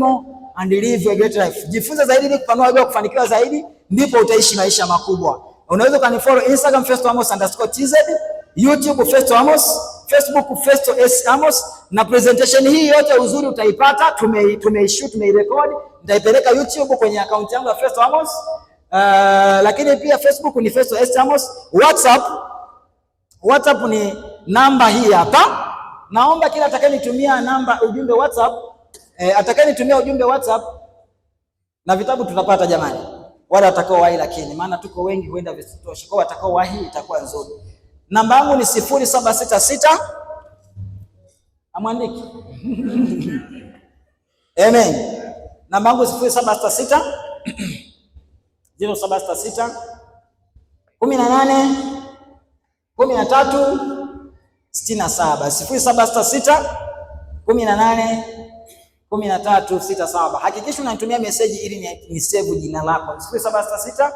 and live a great life. Jifunze zaidi ili kupanua wigo wa kufanikiwa zaidi, ndipo utaishi maisha makubwa. Unaweza ukanifollow Instagram Festo_Amos_TZ, YouTube Festo Amos, Facebook Festo S Amos, na presentation hii yote uzuri utaipata, tumeirecord, nitaipeleka YouTube kwenye account yangu ya Festo Amos. Lakini pia Facebook ni Festo S Amos. WhatsApp ni namba hii hapa. Naomba kila atakayenitumia ujumbe WhatsApp, na vitabu tutapata jamani, wale watakao wahi, lakini maana tuko wengi huenda visitoshe, kwa watakao wahi itakuwa nzuri. Namba yangu ni 0766 amwandiki Amen. Namba yangu 0766 0766 18 13 67 0766 18 13 67. Hakikisha unanitumia message ili ni save jina lako. 0766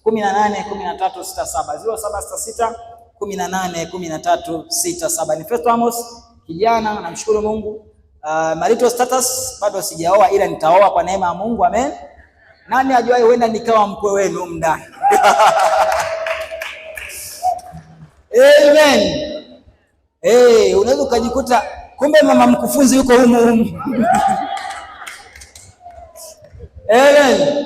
18 13 67 0766 18 13 67. Ni Festo Amos, kijana, namshukuru Mungu. Marital status bado sijaoa, ila nitaoa kwa neema ya Mungu. Amen. Nani ajuaye, huenda nikawa mkwe wenu mndani. Amen. Unaweza ukajikuta kumbe mama mkufunzi yuko humu. Amen.